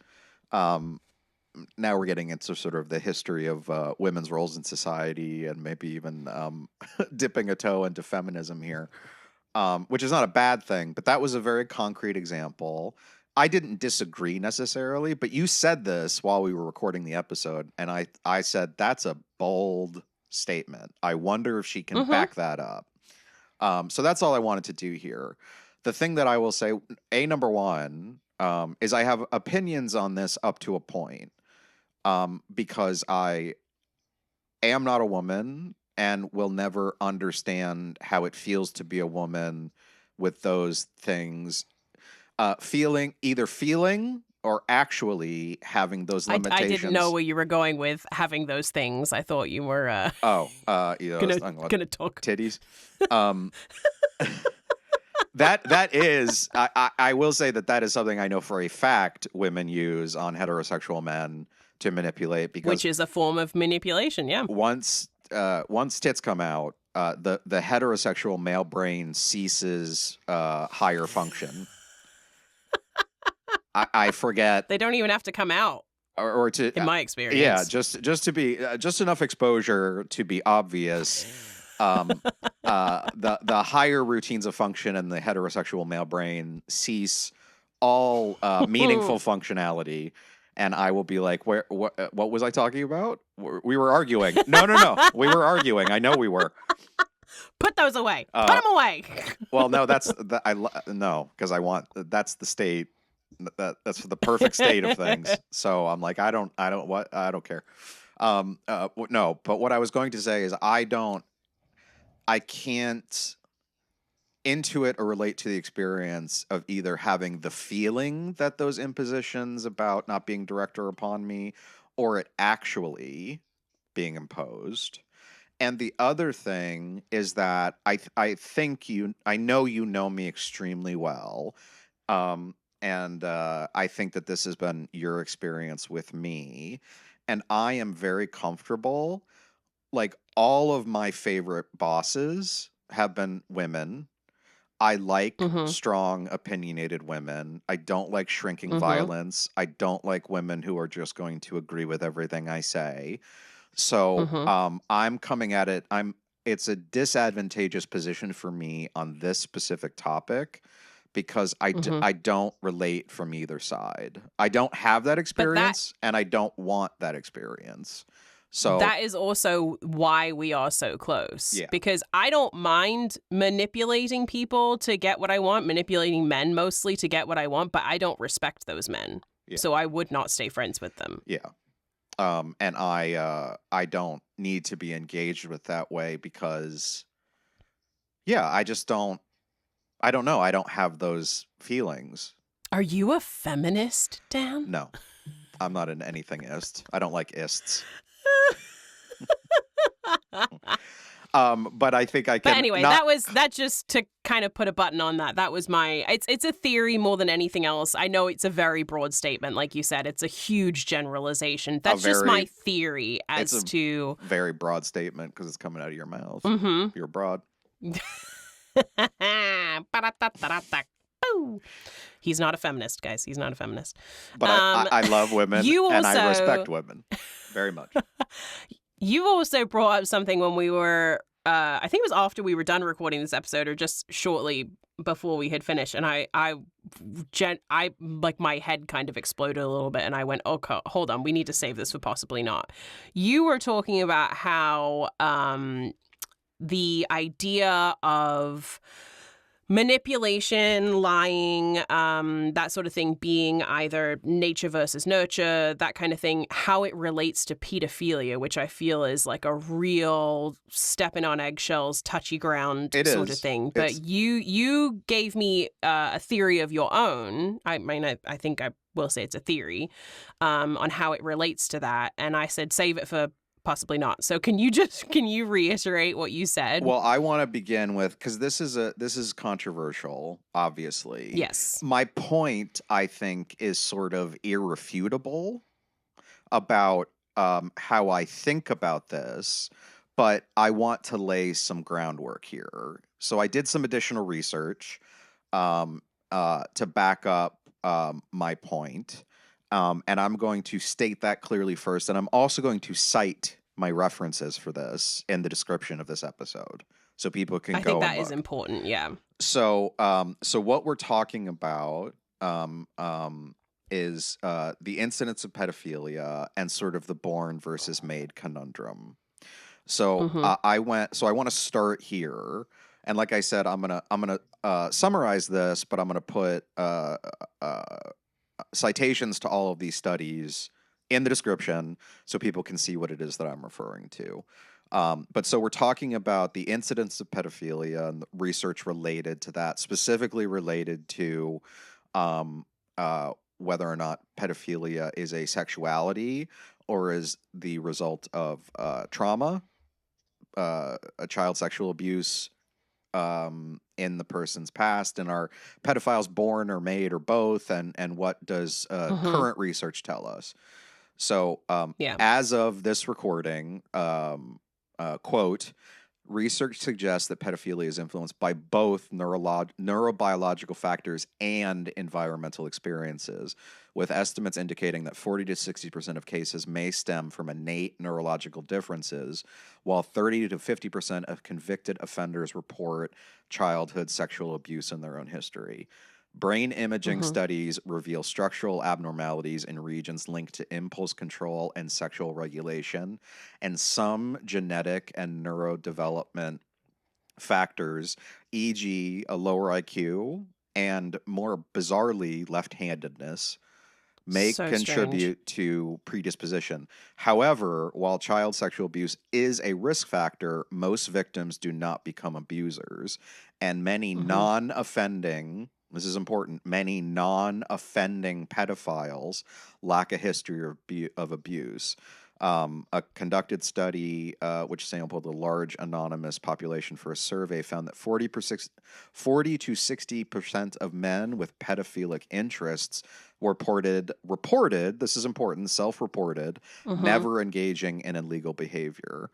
now we're getting into sort of the history of women's roles in society and maybe even dipping a toe into feminism here, which is not a bad thing, but that was a very concrete example. I didn't disagree necessarily, but you said this while we were recording the episode, and I said, that's a bold statement. I wonder if she can back that up. So that's all I wanted to do here. The thing that I will say, number one, is I have opinions on this up to a point, because I am not a woman and will never understand how it feels to be a woman with those things. Feeling or actually having those limitations. I didn't know where you were going with having those things. I thought you were gonna talk titties. That is, I will say that is something I know for a fact women use on heterosexual men to manipulate, because which is a form of manipulation. Yeah. Once tits come out, the heterosexual male brain ceases higher function. I forget. They don't even have to come out. Or to, in my experience. Yeah, just to be just enough exposure to be obvious. The higher routines of function in the heterosexual male brain cease all meaningful functionality, and I will be like, what was I talking about? We were arguing. No, we were arguing. I know we were. Put those away. Put them away. Well, no, that's because I want that's the state. That's the perfect state of things. So I'm like, I don't care. No, but what I was going to say is I can't intuit or relate to the experience of either having the feeling that those impositions about not being direct are upon me, or it actually being imposed. And the other thing is that I think I know you know me extremely well, and I think that this has been your experience with me, and I am very comfortable. Like, all of my favorite bosses have been women. I like Mm-hmm. strong, opinionated women. I don't like shrinking Mm-hmm. violence. I don't like women who are just going to agree with everything I say. So, Mm-hmm. I'm coming at it. It's a disadvantageous position for me on this specific topic because Mm-hmm. I don't relate from either side. I don't have that But experience and I don't want that experience. So, that is also why we are so close, yeah, because I don't mind manipulating people to get what I want, manipulating men mostly to get what I want, but I don't respect those men. yeah, So I would not stay friends with them. yeah. And I don't need to be engaged with that way because, yeah, I don't know. I don't have those feelings. Are you a feminist, Dan? No, I'm not an anythingist. I don't like ists. But I think I But can anyway, not. that just to kind of put a button on that. That was my it's a theory more than anything else. I know it's a very broad statement, like you said. It's a huge generalization. A That's just my very theory It's as a to very broad statement because it's coming out of your mouth. mm-hmm. You're broad. Boo. He's not a feminist, guys. He's not a feminist. But Um, I love women you and I also respect women very much. you also brought up something when we were I think it was after we were done recording this episode or just shortly before we had finished, and I like my head kind of exploded a little bit and I went, okay, hold on, we need to save this for possibly not. You were talking about how the idea of manipulation, lying, that sort of thing being either nature versus nurture, that kind of thing, how it relates to pedophilia, which I feel is like a real stepping on eggshells, touchy ground It sort of is. thing. But It's you gave me a theory of your own. I mean, I think I will say it's a theory on how it relates to that. And I said, save it for possibly not. So can you reiterate what you said? Well, I want to begin with, because this is controversial, obviously. Yes. My point, I think, is sort of irrefutable about how I think about this, but I want to lay some groundwork here. So I did some additional research um, to back up my point, and I'm going to state that clearly first, and I'm also going to cite my references for this in the description of this episode, so people can I think go and that is look. important. Yeah. So, so what we're talking about is the incidence of pedophilia and sort of the born versus made conundrum. So Mm-hmm. I want to start here, and like I said, I'm gonna summarize this, but I'm gonna put uh, citations to all of these studies in the description so people can see what it is that I'm referring to. But so we're talking about the incidence of pedophilia and the research related to that, specifically related to whether or not pedophilia is a sexuality or is the result of trauma, a child sexual abuse in the person's past, and are pedophiles born or made or both, and what does Mm-hmm. current research tell us? So, Yeah. as of this recording, quote, research suggests that pedophilia is influenced by both neurobiological factors and environmental experiences, with estimates indicating that 40 to 60% of cases may stem from innate neurological differences, while 30 to 50% of convicted offenders report childhood sexual abuse in their own history. Brain imaging Mm-hmm. studies reveal structural abnormalities in regions linked to impulse control and sexual regulation, and some genetic and neurodevelopment factors, e.g., a lower IQ and more bizarrely left handedness, may So strange. contribute to predisposition. However, while child sexual abuse is a risk factor, most victims do not become abusers. And many Hmm. non-offending, this is important, many non-offending pedophiles lack a history of abuse. A conducted study which sampled a large anonymous population for a survey found that 40 to 60% of men with pedophilic interests reported, this is important, self-reported, Hmm. never engaging in illegal behavior.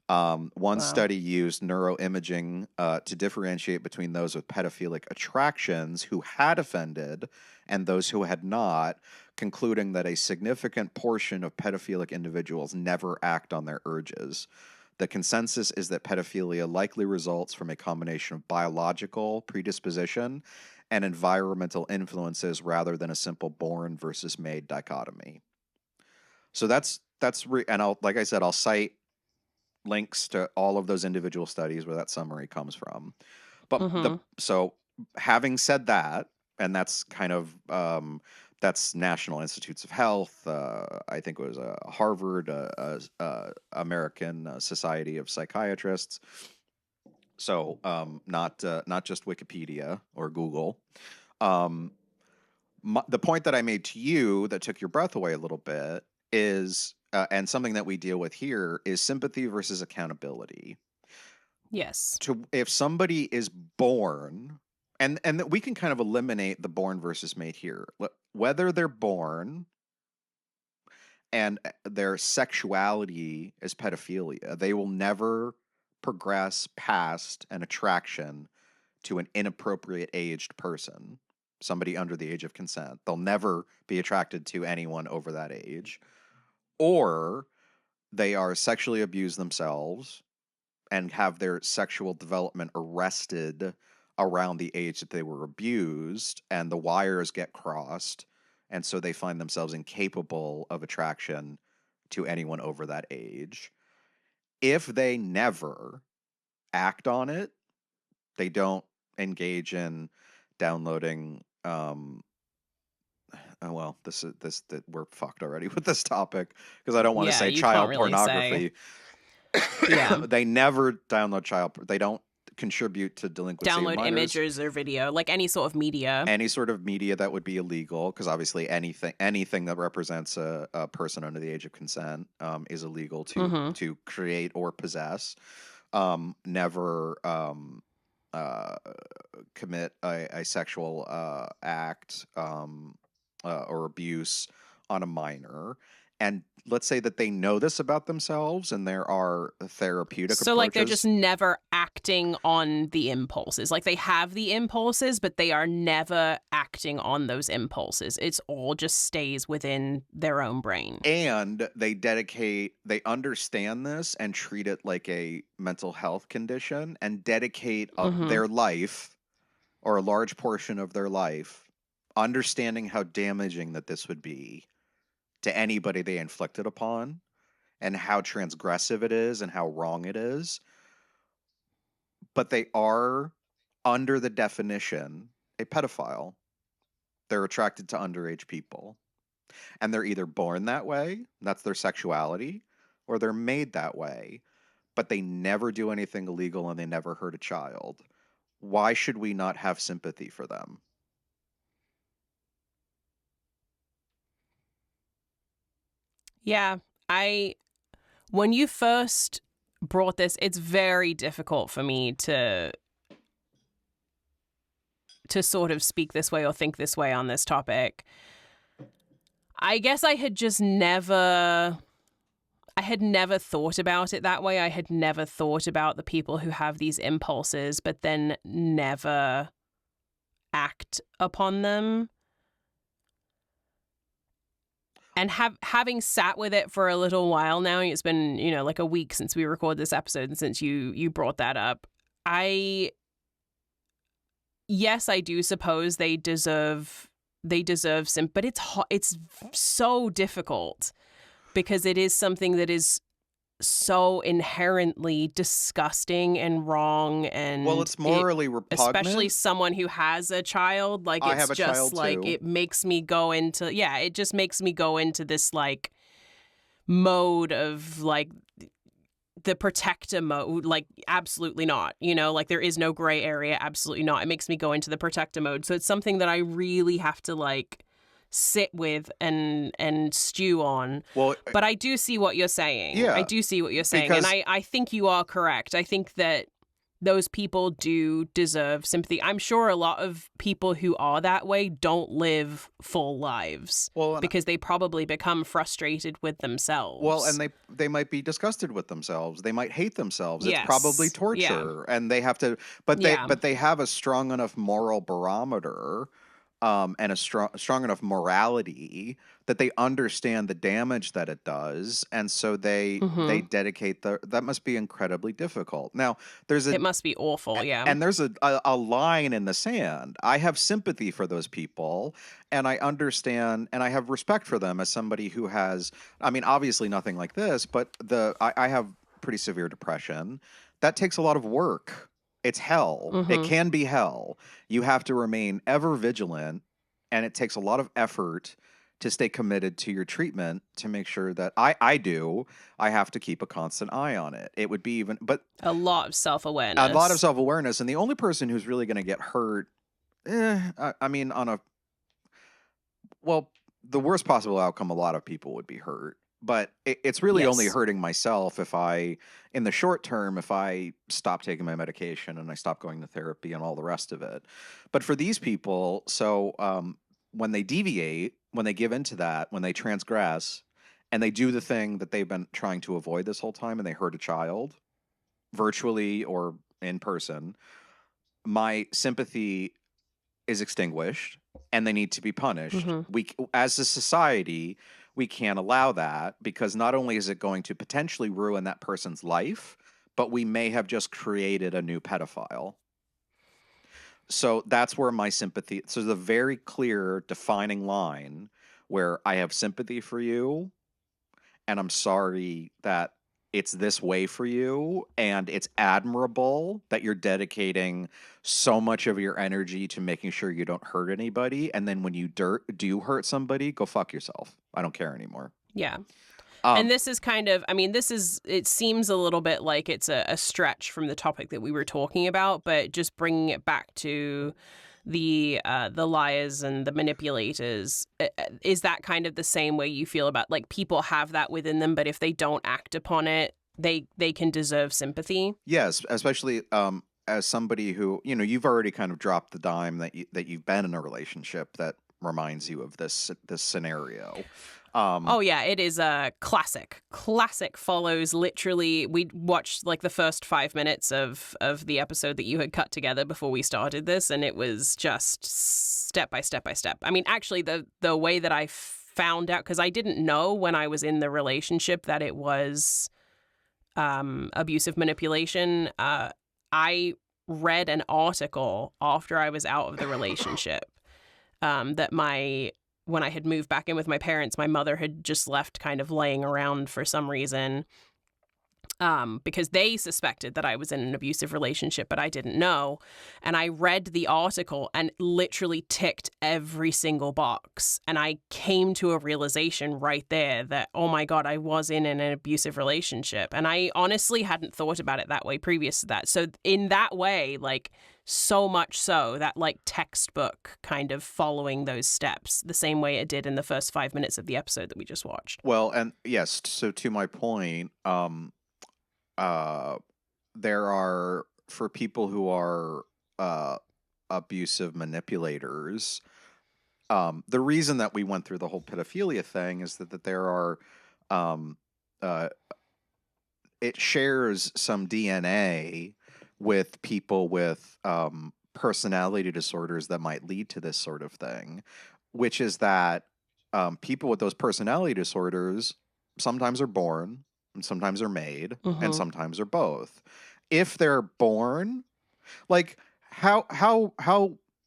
One Wow. study used neuroimaging to differentiate between those with pedophilic attractions who had offended and those who had not, concluding that a significant portion of pedophilic individuals never act on their urges. The consensus is that pedophilia likely results from a combination of biological predisposition and environmental influences rather than a simple born versus made dichotomy. So and I'll, like I said, I'll cite links to all of those individual studies where that summary comes from. But Hmm. having said that, and that's kind of that's National Institutes of Health. I think it was Harvard, American Society of Psychiatrists. So not just Wikipedia or Google. Um, the point that I made to you that took your breath away a little bit is, and something that we deal with here is sympathy versus accountability. Yes. If somebody is born, and we can kind of eliminate the born versus made here, whether they're born and their sexuality is pedophilia, they will never progress past an attraction to an inappropriate aged person, somebody under the age of consent. They'll never be attracted to anyone over that age. Or they are sexually abused themselves and have their sexual development arrested around the age that they were abused, and the wires get crossed, and so they find themselves incapable of attraction to anyone over that age. If they never act on it, they don't engage in downloading oh well, this that we're fucked already with this topic because I don't want to Yeah, say you can't child really say. pornography. Yeah. They never download they don't contribute to delinquency of Download minors. images or video, like any sort of media. Any sort of media that would be illegal, because obviously anything that represents a person under the age of consent is illegal Hmm. to create or possess. Never uh, commit a sexual act or abuse on a minor. And let's say that they know this about themselves and there are therapeutic So, like, they're just approaches. never acting on the impulses. Like, they have the impulses, but they are never acting on those impulses. It's all just stays within their own brain. And they understand this and treat it like a mental health condition and dedicate Hmm. their life or a large portion of their life understanding how damaging that this would be to anybody they inflicted upon and how transgressive it is and how wrong it is. But they are, under the definition, a pedophile. They're attracted to underage people. And they're either born that way, that's their sexuality, or they're made that way, but they never do anything illegal and they never hurt a child. Why should we not have sympathy for them? Yeah. When you first brought this, it's very difficult for me to sort of speak this way or think this way on this topic. I guess I had never thought about it that way. I had never thought about the people who have these impulses but then never act upon them. And having sat with it for a little while now, it's been, like a week since we recorded this episode and since you brought that up. Yes, I do suppose they deserve some, but it's so difficult because it is something that is so inherently disgusting and wrong, Well, and it's it, morally especially repugnant. someone who has a child, like, I it's have a just child like, too. it makes me go into, yeah, it just makes me go into this like mode of like the protector mode, like, absolutely not, like, there is no gray area, absolutely not. It makes me go into the protector mode. So it's something that I really have to like sit with and stew on. Well, But I do see what you're saying. I yeah, do see what you're saying. And because I think you are correct. I think that those people do deserve sympathy. I'm sure a lot of people who are that way don't live full lives well, because they probably become frustrated with themselves. and they might be disgusted with themselves. They might hate themselves. It's probably Yes. Yeah. torture, and they have to. Yeah. But they have a strong enough moral barometer, and a strong enough morality that they understand the damage that it does, and so they Hmm. dedicate the. That must be incredibly difficult. Now, there's a It must be awful. Yeah. and there's a line in the sand. I have sympathy for those people, and I understand, and I have respect for them as somebody who has, I mean, obviously nothing like this, but I have pretty severe depression. That takes a lot of work. It's hell. It Hmm. can be hell. You have to remain ever vigilant, and it takes a lot of effort to stay committed to your treatment to make sure that I have to keep a constant eye on it. It would be even, but A lot of a lot of self-awareness. self-awareness, and the only person who's really going to get hurt, I mean, on a, well, the worst possible outcome, a lot of people would be hurt, but it's really only Yes. hurting myself if I, in the short term, if I stop taking my medication and I stop going to therapy and all the rest of it. But for these people, so when they deviate, when they give into that, when they transgress, and they do the thing that they've been trying to avoid this whole time, and they hurt a child, virtually or in person, my sympathy is extinguished and they need to be punished. Hmm. As a society, we can't allow that, because not only is it going to potentially ruin that person's life, but we may have just created a new pedophile. So that's where my sympathy, so there's a very clear defining line where I have sympathy for you, and I'm sorry that it's this way for you, and it's admirable that you're dedicating so much of your energy to making sure you don't hurt anybody, and then when you do hurt somebody, go fuck yourself. I don't care anymore. Yeah. And um this is kind of, I mean, it seems a little bit like it's a stretch from the topic that we were talking about, but just bringing it back to the liars and the manipulators, is that kind of the same way you feel about, like, people have that within them, but if they don't act upon it, they can deserve sympathy? yes, especially as somebody who, you've already kind of dropped the dime that you've been in a relationship that reminds you of this scenario. Oh yeah, it is a classic. Classic follows literally. We watched like the first 5 minutes of the episode that you had cut together before we started this, and it was just step by step by step. I mean, actually, the way that I found out, because I didn't know when I was in the relationship that it was abusive manipulation. I read an article after I was out of the relationship, that when I had moved back in with my parents, my mother had just left kind of laying around for some reason, because they suspected that I was in an abusive relationship, but I didn't know. And I read the article and literally ticked every single box. And I came to a realization right there that, oh my God, I was in an abusive relationship. And I honestly hadn't thought about it that way previous to that. So in that way, like, so much so that, like, textbook kind of following those steps the same way it did in the first 5 minutes of the episode that we just watched. Well, and yes, so to my point, uh there are, for people who are uh abusive manipulators, the reason that we went through the whole pedophilia thing is that there are, um uh it shares some DNA with people with personality disorders that might lead to this sort of thing, which is that people with those personality disorders sometimes are born, and sometimes are made, and Mm-hmm. sometimes are both. If they're born, like, how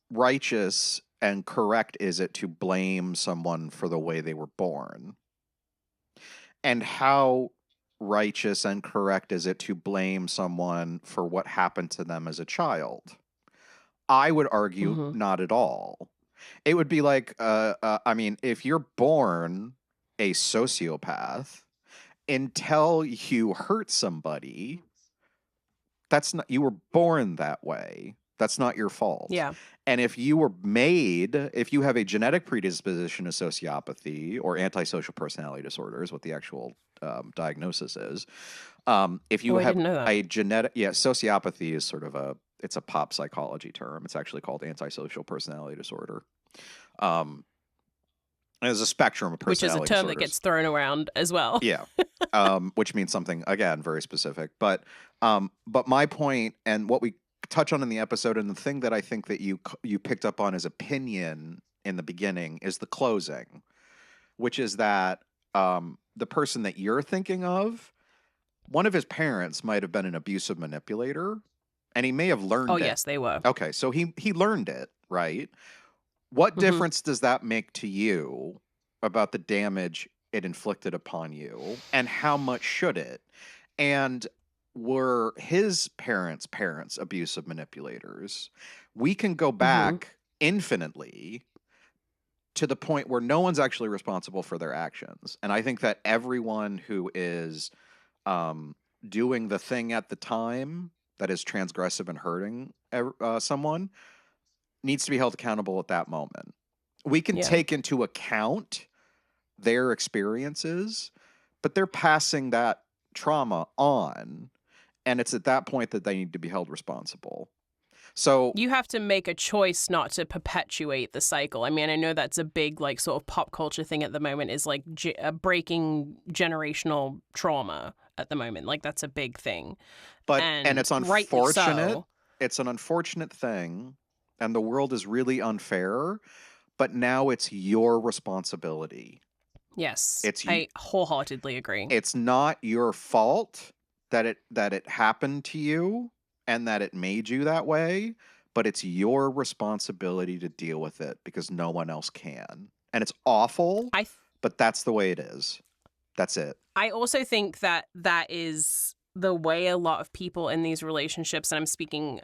righteous and correct is it to blame someone for the way they were born? And how righteous and correct is it to blame someone for what happened to them as a child? I would argue Mm-hmm. not at all. It would be like, I mean, if you're born a sociopath until you hurt somebody, that's not, you were born that way. That's not your fault. Yeah. And if you were made, if you have a genetic predisposition to sociopathy or antisocial personality disorder, is what the actual diagnosis is. If you Oh, I have didn't know that. a genetic, yeah, sociopathy is sort of it's a pop psychology term. It's actually called antisocial personality disorder. Um, there's a spectrum of Which is a personality term that disorders. gets thrown around as well. Yeah. Which means something, again, very specific. But my point and what we touch on in the episode, and the thing that I think that you picked up on as opinion in the beginning, is the closing, which is that the person that you're thinking of, one of his parents might have been an abusive manipulator, and he may have Oh, learned it. yes, they were. Okay, so he learned it, right? What Mm-hmm. difference does that make to you about the damage it inflicted upon you, and how much should it? And were his parents abusive manipulators? We can go Mm-hmm. back infinitely to the point where no one's actually responsible for their actions. And I think that everyone who is doing the thing at the time that is transgressive and hurting someone needs to be held accountable at that moment. We can Yeah. take into account their experiences, but they're passing that trauma on, and it's at that point that they need to be held responsible. So You have to make a choice not to perpetuate the cycle. I mean, I know that's a big, like, sort of pop culture thing at the moment, is like breaking generational trauma at the moment. Like, that's a big thing. and And it's rightly unfortunate. so. It's an unfortunate thing, and the world is really unfair, but now it's your responsibility. Yes. It's I wholeheartedly agree. It's not your fault that it happened to you and that it made you that way, but it's your responsibility to deal with it because no one else can. And it's awful, but that's the way it is. That's it. I also think that that is the way a lot of people in these relationships, and I'm speaking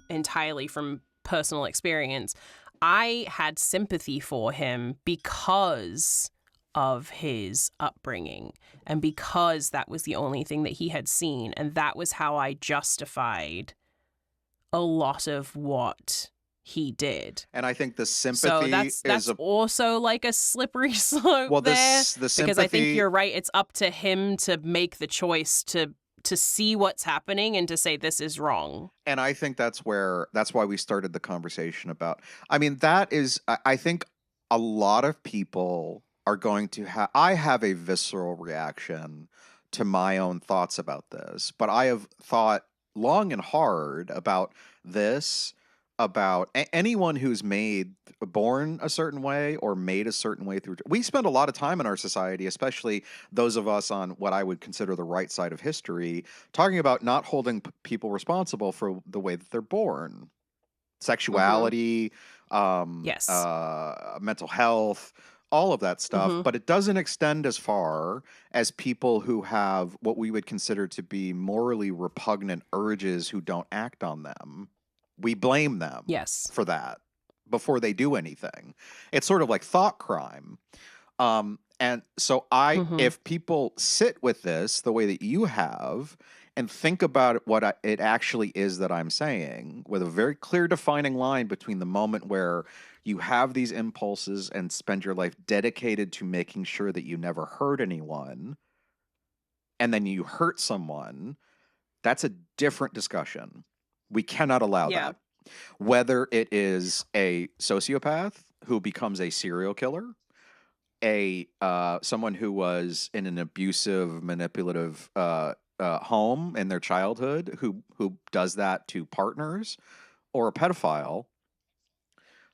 entirely from personal experience, I had sympathy for him because of his upbringing and because that was the only thing that he had seen. And that was how I justified a lot of what he did. And I think the sympathy So that's also like a slippery slope there. The sympathy, because I think you're right. It's up to him to make the choice to see what's happening and to say this is wrong. And I think that's why we started the conversation about, I mean, that is, I think a lot of people are going to have, I have a visceral reaction to my own thoughts about this, but I have thought long and hard about this, about anyone who's born a certain way or made a certain way through. We spend a lot of time in our society, especially those of us on what I would consider the right side of history, talking about not holding people responsible for the way that they're born, sexuality, Yes. mental health, all of that stuff. But it doesn't extend as far as people who have what we would consider to be morally repugnant urges who don't act on them. We blame them for that before they do anything. It's sort of like thought crime. And so if people sit with this the way that you have and think about what it actually is that I'm saying, with a very clear defining line between the moment where you have these impulses and spend your life dedicated to making sure that you never hurt anyone, and then you hurt someone, that's a different discussion. We cannot allow that. Whether it is a sociopath who becomes a serial killer, someone who was in an abusive, manipulative home in their childhood who does that to partners, or a pedophile,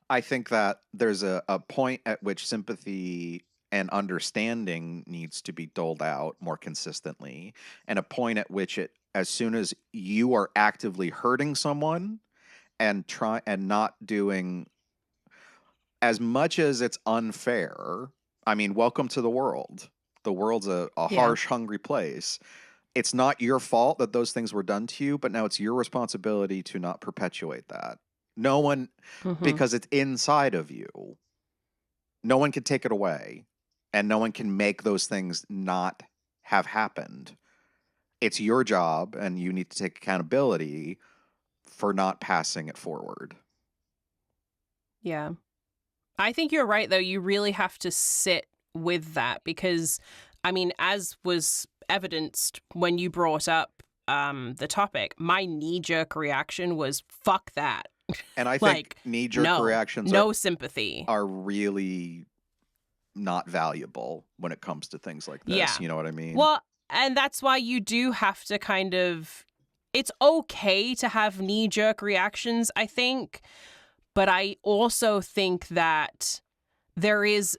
I think that there's a point at which sympathy and understanding needs to be doled out more consistently, and a point at which as soon as you are actively hurting someone and not doing, as much as it's unfair. I mean, welcome to the world. The world's a harsh, hungry place. it's not your fault that those things were done to you, but now it's your responsibility to not perpetuate that. No one, Mm-hmm. because it's inside of you, no one can take it away, and no one can make those things not have happened. It's your job, and you need to take accountability for not passing it forward. Yeah. I think you're right, though. You really have to sit with that because, I mean, as was evidenced when you brought up the topic, my knee-jerk reaction was, fuck that. And I think Like, knee-jerk no, reactions no sympathy. are really not valuable when it comes to things like this. Yeah. You know what I mean? Well, and that's why you do have to kind of, it's okay to have knee-jerk reactions, I think. But I also think that there is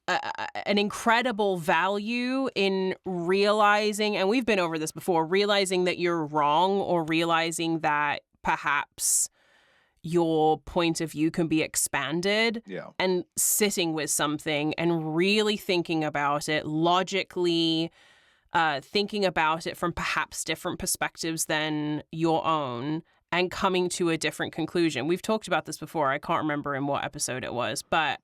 an incredible value in realizing, and we've been over this before, realizing that you're wrong or realizing that perhaps your point of view can be expanded Yeah. and sitting with something and really thinking about it logically, thinking about it from perhaps different perspectives than your own and coming to a different conclusion. We've talked about this before. I can't remember in what episode it was, but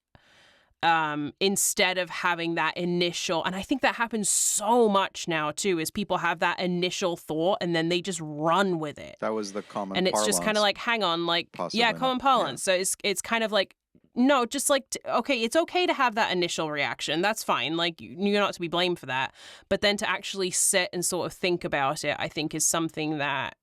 instead of having that initial, and I think that happens so much now too, is people have that initial thought and then they just run with it. That was the common And it's parlance. just kind of like, hang on, like, Possibly yeah, not. common parlance. So it's kind of like, no, just like, okay, it's okay to have that initial reaction. That's fine. Like, you're not to be blamed for that. But then to actually sit and sort of think about it, I think is something that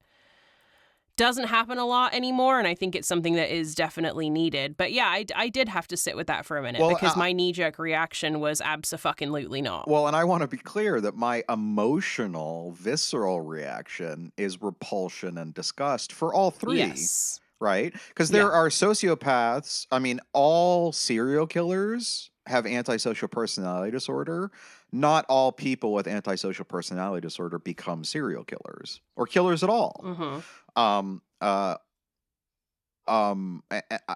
doesn't happen a lot anymore, and I think it's something that is definitely needed. But yeah, I did have to sit with that for a minute because my knee-jerk reaction was abso-fucking-lutely not. Well, and I want to be clear that my emotional, visceral reaction is repulsion and disgust for all three. Yes. Right? Because there are sociopaths. I mean, all serial killers have antisocial personality disorder. Not all people with antisocial personality disorder become serial killers or killers at all. Mm-hmm.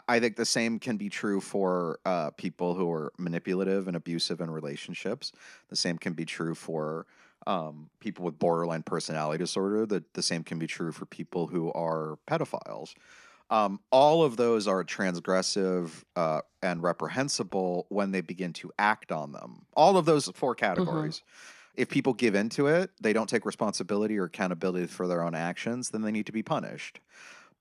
I think the same can be true for people who are manipulative and abusive in relationships. The same can be true for people with borderline personality disorder. The same can be true for people who are pedophiles. All of those are transgressive and reprehensible when they begin to act on them. All of those four categories. Mm-hmm. If people give into it, they don't take responsibility or accountability for their own actions, then they need to be punished.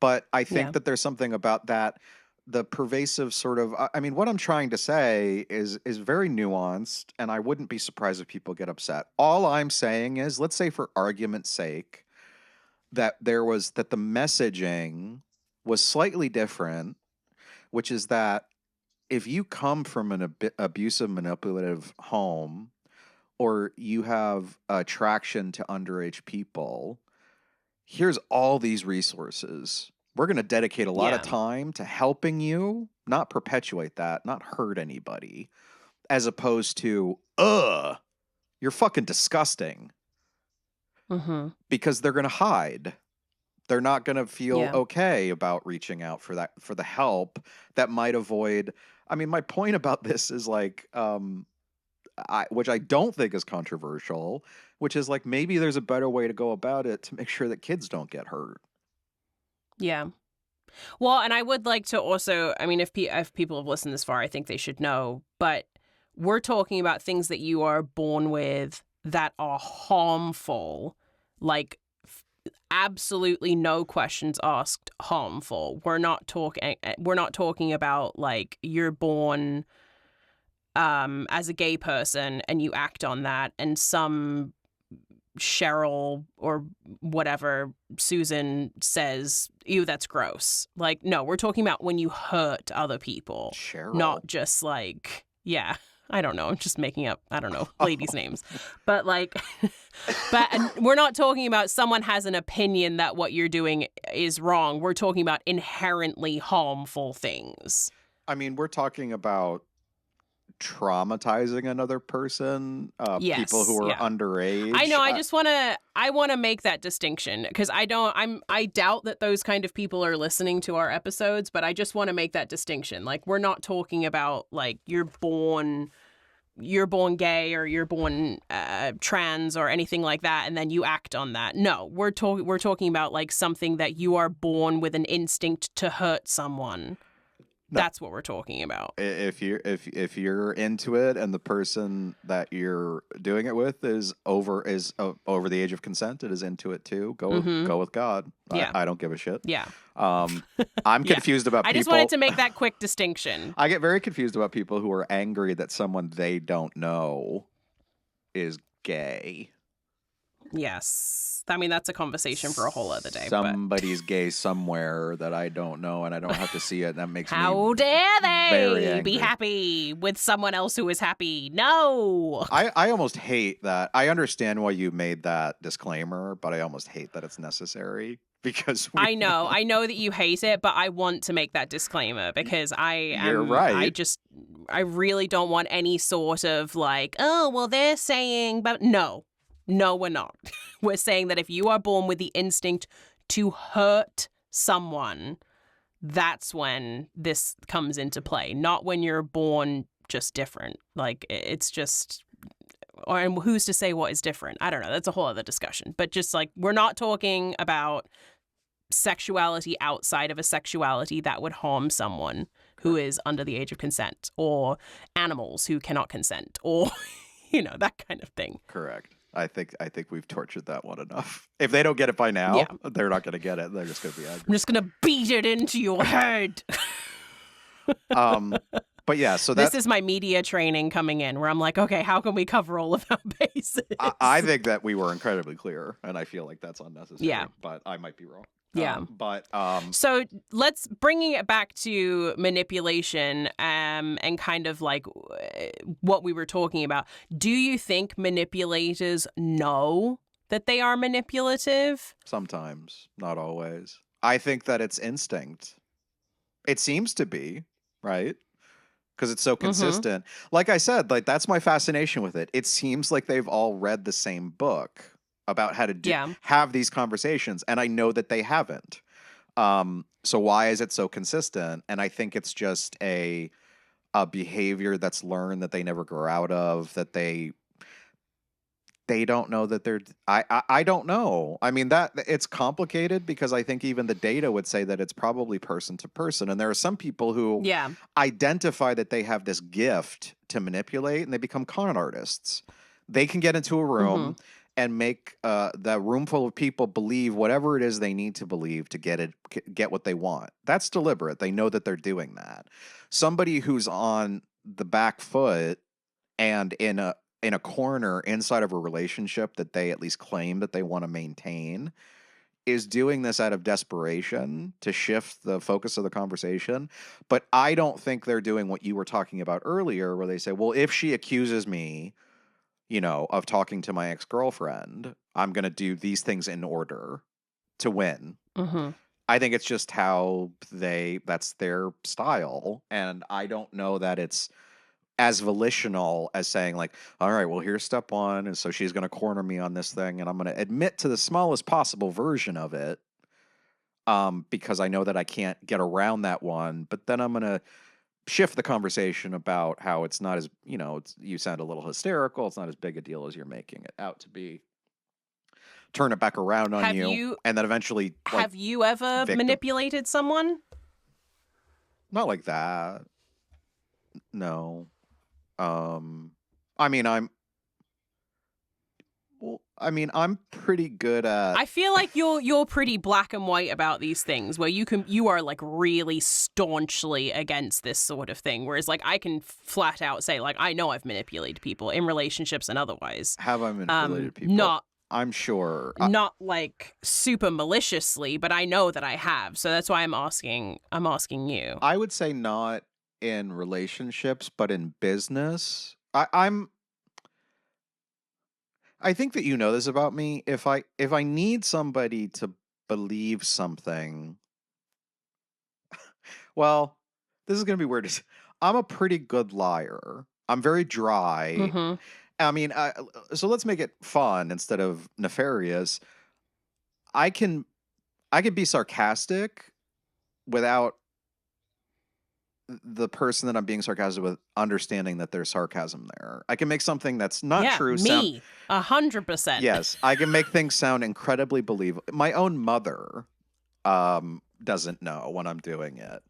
But I think that there's something about that, the pervasive sort of, I mean, what I'm trying to say is very nuanced, and I wouldn't be surprised if people get upset. All I'm saying is, let's say for argument's sake, that the messaging was slightly different, which is that if you come from an abusive, manipulative home, or you have attraction to underage people, here's all these resources. We're going to dedicate a lot of time to helping you, not perpetuate that, not hurt anybody, as opposed to, you're fucking disgusting. Mm-hmm. Because they're going to hide. They're not going to feel okay about reaching out for the help that might avoid. I mean, my point about this is like, which I don't think is controversial, which is like, maybe there's a better way to go about it to make sure that kids don't get hurt. Yeah. Well, and I would like to also, I mean, if people have listened this far, I think they should know, but we're talking about things that you are born with that are harmful, like absolutely no questions asked harmful. We're not talking about like you're born as a gay person and you act on that and some Cheryl or whatever Susan says, ew, that's gross. Like, no, we're talking about when you hurt other people. Cheryl. Not just like, yeah, I don't know. I'm just making up, I don't know, ladies' names. But like, and we're not talking about someone has an opinion that what you're doing is wrong. We're talking about inherently harmful things. I mean, we're talking about traumatizing another person, people who are underage. I know. I want to make that distinction because I doubt that those kind of people are listening to our episodes, but I just want to make that distinction. Like, we're not talking about like you're born you're born gay or you're born trans or anything like that, and then you act on that. No, we're talking about like something that you are born with an instinct to hurt someone. No. That's what we're talking about. If you're into it and the person that you're doing it with is over the age of consent, it is into it too. Go with God. Yeah. I don't give a shit. Yeah. I'm confused about people. I just wanted to make that quick distinction. I get very confused about people who are angry that someone they don't know is gay. Yes. I mean, that's a conversation for a whole other day. Somebody's gay somewhere that I don't know, and I don't have to see it. That makes How dare they be happy with someone else who is happy? No. I almost hate that. I understand why you made that disclaimer, but I almost hate that it's necessary because I know that you hate it, but I want to make that disclaimer because You're right. I really don't want any sort of like, oh, well, they're saying, but no. No, we're not. We're saying that if you are born with the instinct to hurt someone, that's when this comes into play, not when you're born just different. Like, it's just, and who's to say what is different? I don't know. That's a whole other discussion. But just like, we're not talking about sexuality outside of a sexuality that would harm someone who is under the age of consent, or animals who cannot consent, or, that kind of thing. Correct. I think we've tortured that one enough. If they don't get it by now, they're not going to get it. They're just going to be angry. I'm just going to beat it into your head. But yeah, so this is my media training coming in, where I'm like, okay, how can we cover all of our bases? I think that we were incredibly clear, and I feel like that's unnecessary. Yeah, but I might be wrong. Yeah. So let's bringing it back to manipulation and kind of like what we were talking about. Do you think manipulators know that they are manipulative? Sometimes, not always. I think that it's instinct. It seems to be, right? Because it's so consistent. Like I said, like that's my fascination with it. It seems like they've all read the same book about how to have these conversations, and I know that they haven't. So why is it so consistent? And I think it's just a behavior that's learned that they never grow out of, that they don't know that they're I don't know. I mean, that it's complicated because I think even the data would say that it's probably person to person, and there are some people who identify that they have this gift to manipulate, and they become con artists. They can get into a room and make the room full of people believe whatever it is they need to believe to get what they want. That's deliberate. They know that they're doing that. Somebody who's on the back foot and in a corner inside of a relationship that they at least claim that they want to maintain is doing this out of desperation to shift the focus of the conversation. But I don't think they're doing what you were talking about earlier, where they say, well, if she accuses me, of talking to my ex-girlfriend, I'm going to do these things in order to win. I think it's just how that's their style. And I don't know that it's as volitional as saying like, all right, well, here's step one. And so she's going to corner me on this thing, and I'm going to admit to the smallest possible version of it. Because I know that I can't get around that one, but then I'm going to shift the conversation about how it's not as, you sound a little hysterical. It's not as big a deal as you're making it out to be. Turn it back around on you, and then eventually. Have you ever manipulated someone? Not like that. No. I mean, I'm pretty good at. I feel like you're pretty black and white about these things, where you are like really staunchly against this sort of thing. Whereas like I can flat out say like I know I've manipulated people in relationships and otherwise. Have I manipulated people? Not. I'm sure. Not like super maliciously, but I know that I have. So that's why I'm asking you. I would say not in relationships, but in business. I think that you know this about me. If I need somebody to believe something, well, this is going to be weird. I'm a pretty good liar. I'm very dry. I mean, so let's make it fun instead of nefarious. I can be sarcastic without the person that I'm being sarcastic with understanding that there's sarcasm there. I can make something that's not Yeah, true sound. me, 100%. Yes, I can make things sound incredibly believable. My own mother doesn't know when I'm doing it.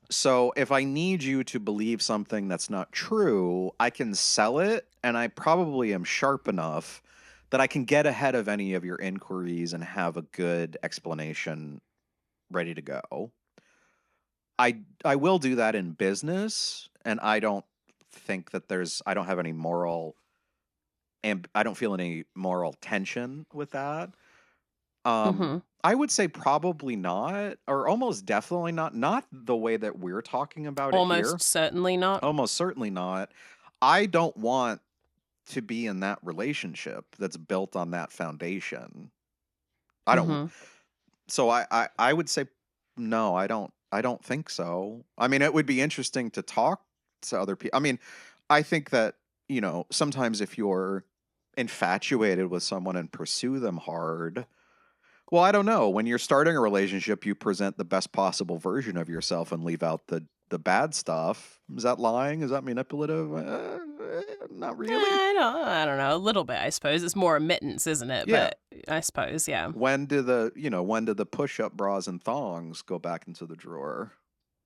So if I need you to believe something that's not true, I can sell it, and I probably am sharp enough that I can get ahead of any of your inquiries and have a good explanation ready to go. I will do that in business, and I don't think that I don't have any moral, and I don't feel any moral tension with that. Mm-hmm. I would say probably not, or almost definitely not. Not the way that we're talking about it here. Almost certainly not. Almost certainly not. I don't want to be in that relationship that's built on that foundation. I don't. Mm-hmm. So I would say no. I don't think so. I mean, it would be interesting to talk to other people. I mean, I think that sometimes if you're infatuated with someone and pursue them hard. Well, I don't know. When you're starting a relationship, you present the best possible version of yourself and leave out the bad stuff. Is that lying? Is that manipulative? Not really. I don't know. A little bit, I suppose. It's more admittance, isn't it? Yeah. But I suppose, yeah. When do when do the push-up bras and thongs go back into the drawer?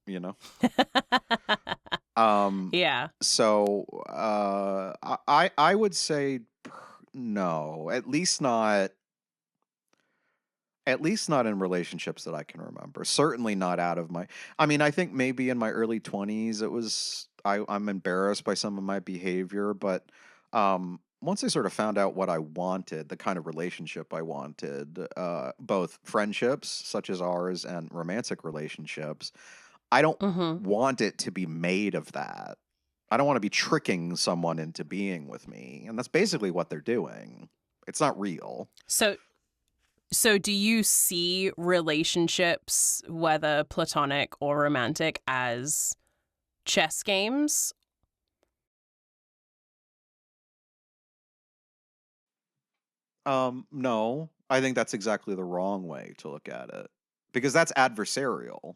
Yeah. So I would say no. At least not in relationships that I can remember. Certainly not out of my. I mean, I think maybe in my early 20s, it was. I'm embarrassed by some of my behavior, but once I sort of found out what I wanted, the kind of relationship I wanted, both friendships such as ours and romantic relationships, I don't Mm-hmm. want it to be made of that. I don't want to be tricking someone into being with me, and that's basically what they're doing. It's not real. So do you see relationships, whether platonic or romantic, as chess games? No, I think that's exactly the wrong way to look at it because that's adversarial.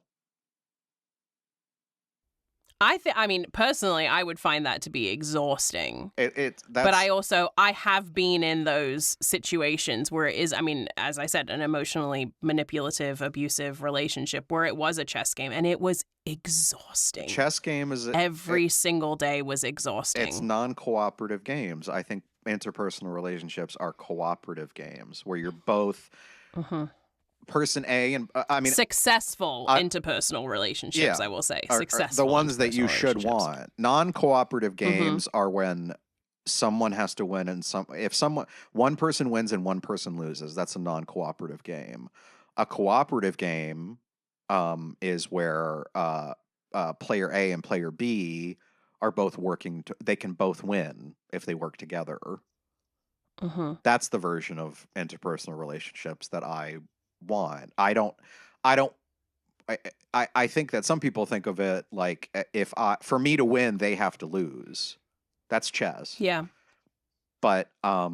I mean, personally, I would find that to be exhausting. That's But I have been in those situations where it is, I mean, as I said, an emotionally manipulative, abusive relationship where it was a chess game and it was exhausting. Chess game is Every single day was exhausting. It's non-cooperative games. I think interpersonal relationships are cooperative games where you're both person A and I mean successful interpersonal relationships, I will say. Successful the ones that you should relationships. want. Non-cooperative games are when someone has to win and one person wins and one person loses. That's a non-cooperative game. A cooperative game is where player A and player B are both they can both win if they work together. That's the version of interpersonal relationships that I want. I think that some people think of it like for me to win, they have to lose. That's chess. Yeah. But I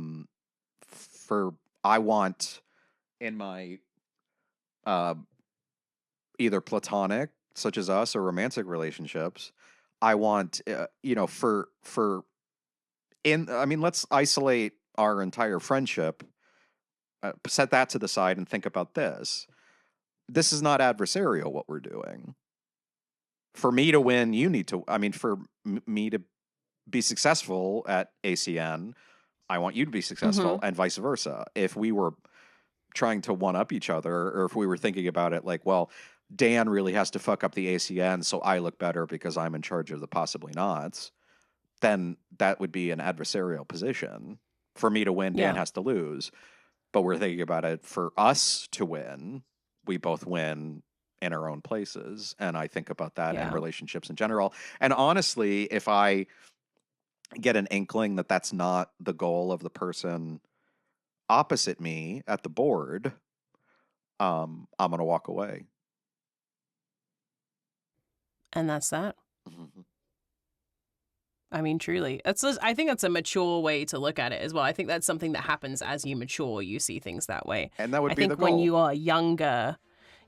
want in my either platonic, such as us, or romantic relationships, I want let's isolate our entire friendship. Set that to the side and think about this. This is not adversarial, what we're doing. For me to win, for me to be successful at ACN, I want you to be successful and vice versa. If we were trying to one up each other, or if we were thinking about it like, well, Dan really has to fuck up the ACN so I look better because I'm in charge of the possibly nots, then that would be an adversarial position. For me to win, Dan has to lose. But we're thinking about it for us to win. We both win in our own places. And I think about that in relationships in general. And honestly, if I get an inkling that that's not the goal of the person opposite me at the board, I'm going to walk away. And that's that. I mean, truly. I think that's a mature way to look at it as well. I think that's something that happens as you mature. You see things that way. And that would be the goal. When you are younger,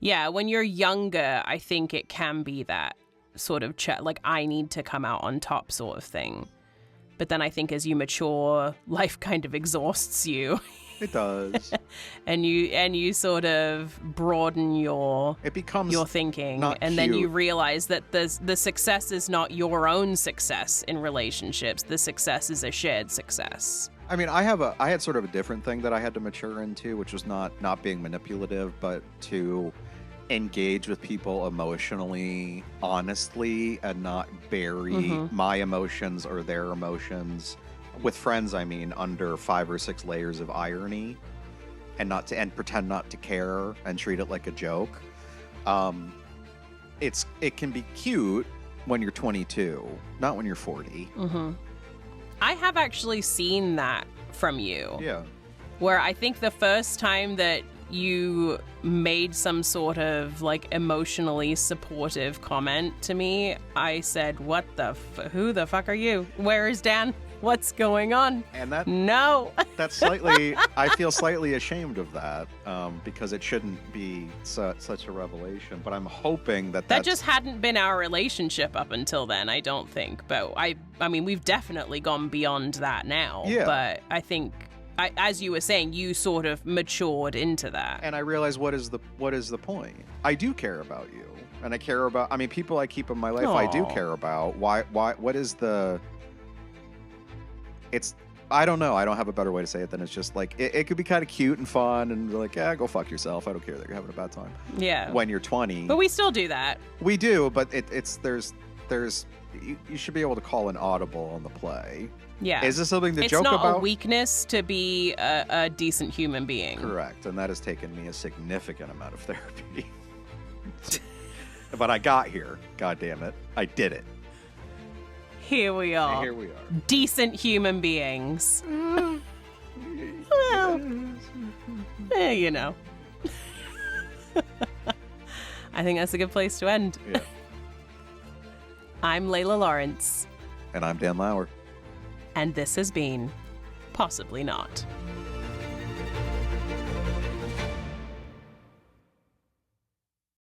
when you're younger, I think it can be that. sort of like I need to come out on top sort of thing. But then I think as you mature, life kind of exhausts you. It does. and you sort of broaden your thinking, and then you realize that the success is not your own success in relationships. The success is a shared success. I mean, I had sort of a different thing that I had to mature into, which was not being manipulative, but to engage with people emotionally, honestly, and not bury my emotions or their emotions. With friends, I mean, under 5 or 6 layers of irony, and pretend not to care and treat it like a joke. It can be cute when you're 22, not when you're 40. I have actually seen that from you. Yeah. Where I think the first time that you made some sort of like emotionally supportive comment to me, I said, "What the? Who the fuck are you? Where is Dan? What's going on?" And that that's slightly. I feel slightly ashamed of that because it shouldn't be such a revelation. But I'm hoping that just hadn't been our relationship up until then. I don't think, but I mean, we've definitely gone beyond that now. Yeah. But I think. As you were saying, you sort of matured into that. And I realized what is the point? I do care about you. And I care about, I mean, people I keep in my life, I do care about. Why, what is I don't know. I don't have a better way to say it than it's just like, it could be kind of cute and fun and like, yeah, go fuck yourself. I don't care that you're having a bad time. Yeah. When you're 20. But we still do that. We do, but you should be able to call an audible on the play. Yeah. Is this something to joke about? It's not a weakness to be a decent human being. Correct. And that has taken me a significant amount of therapy. But I got here. God damn it. I did it. Here we are. Decent human beings. Well, you know. I think that's a good place to end. Yeah. I'm Layla Lawrence. And I'm Dan Lauer. And this has been Possibly Not.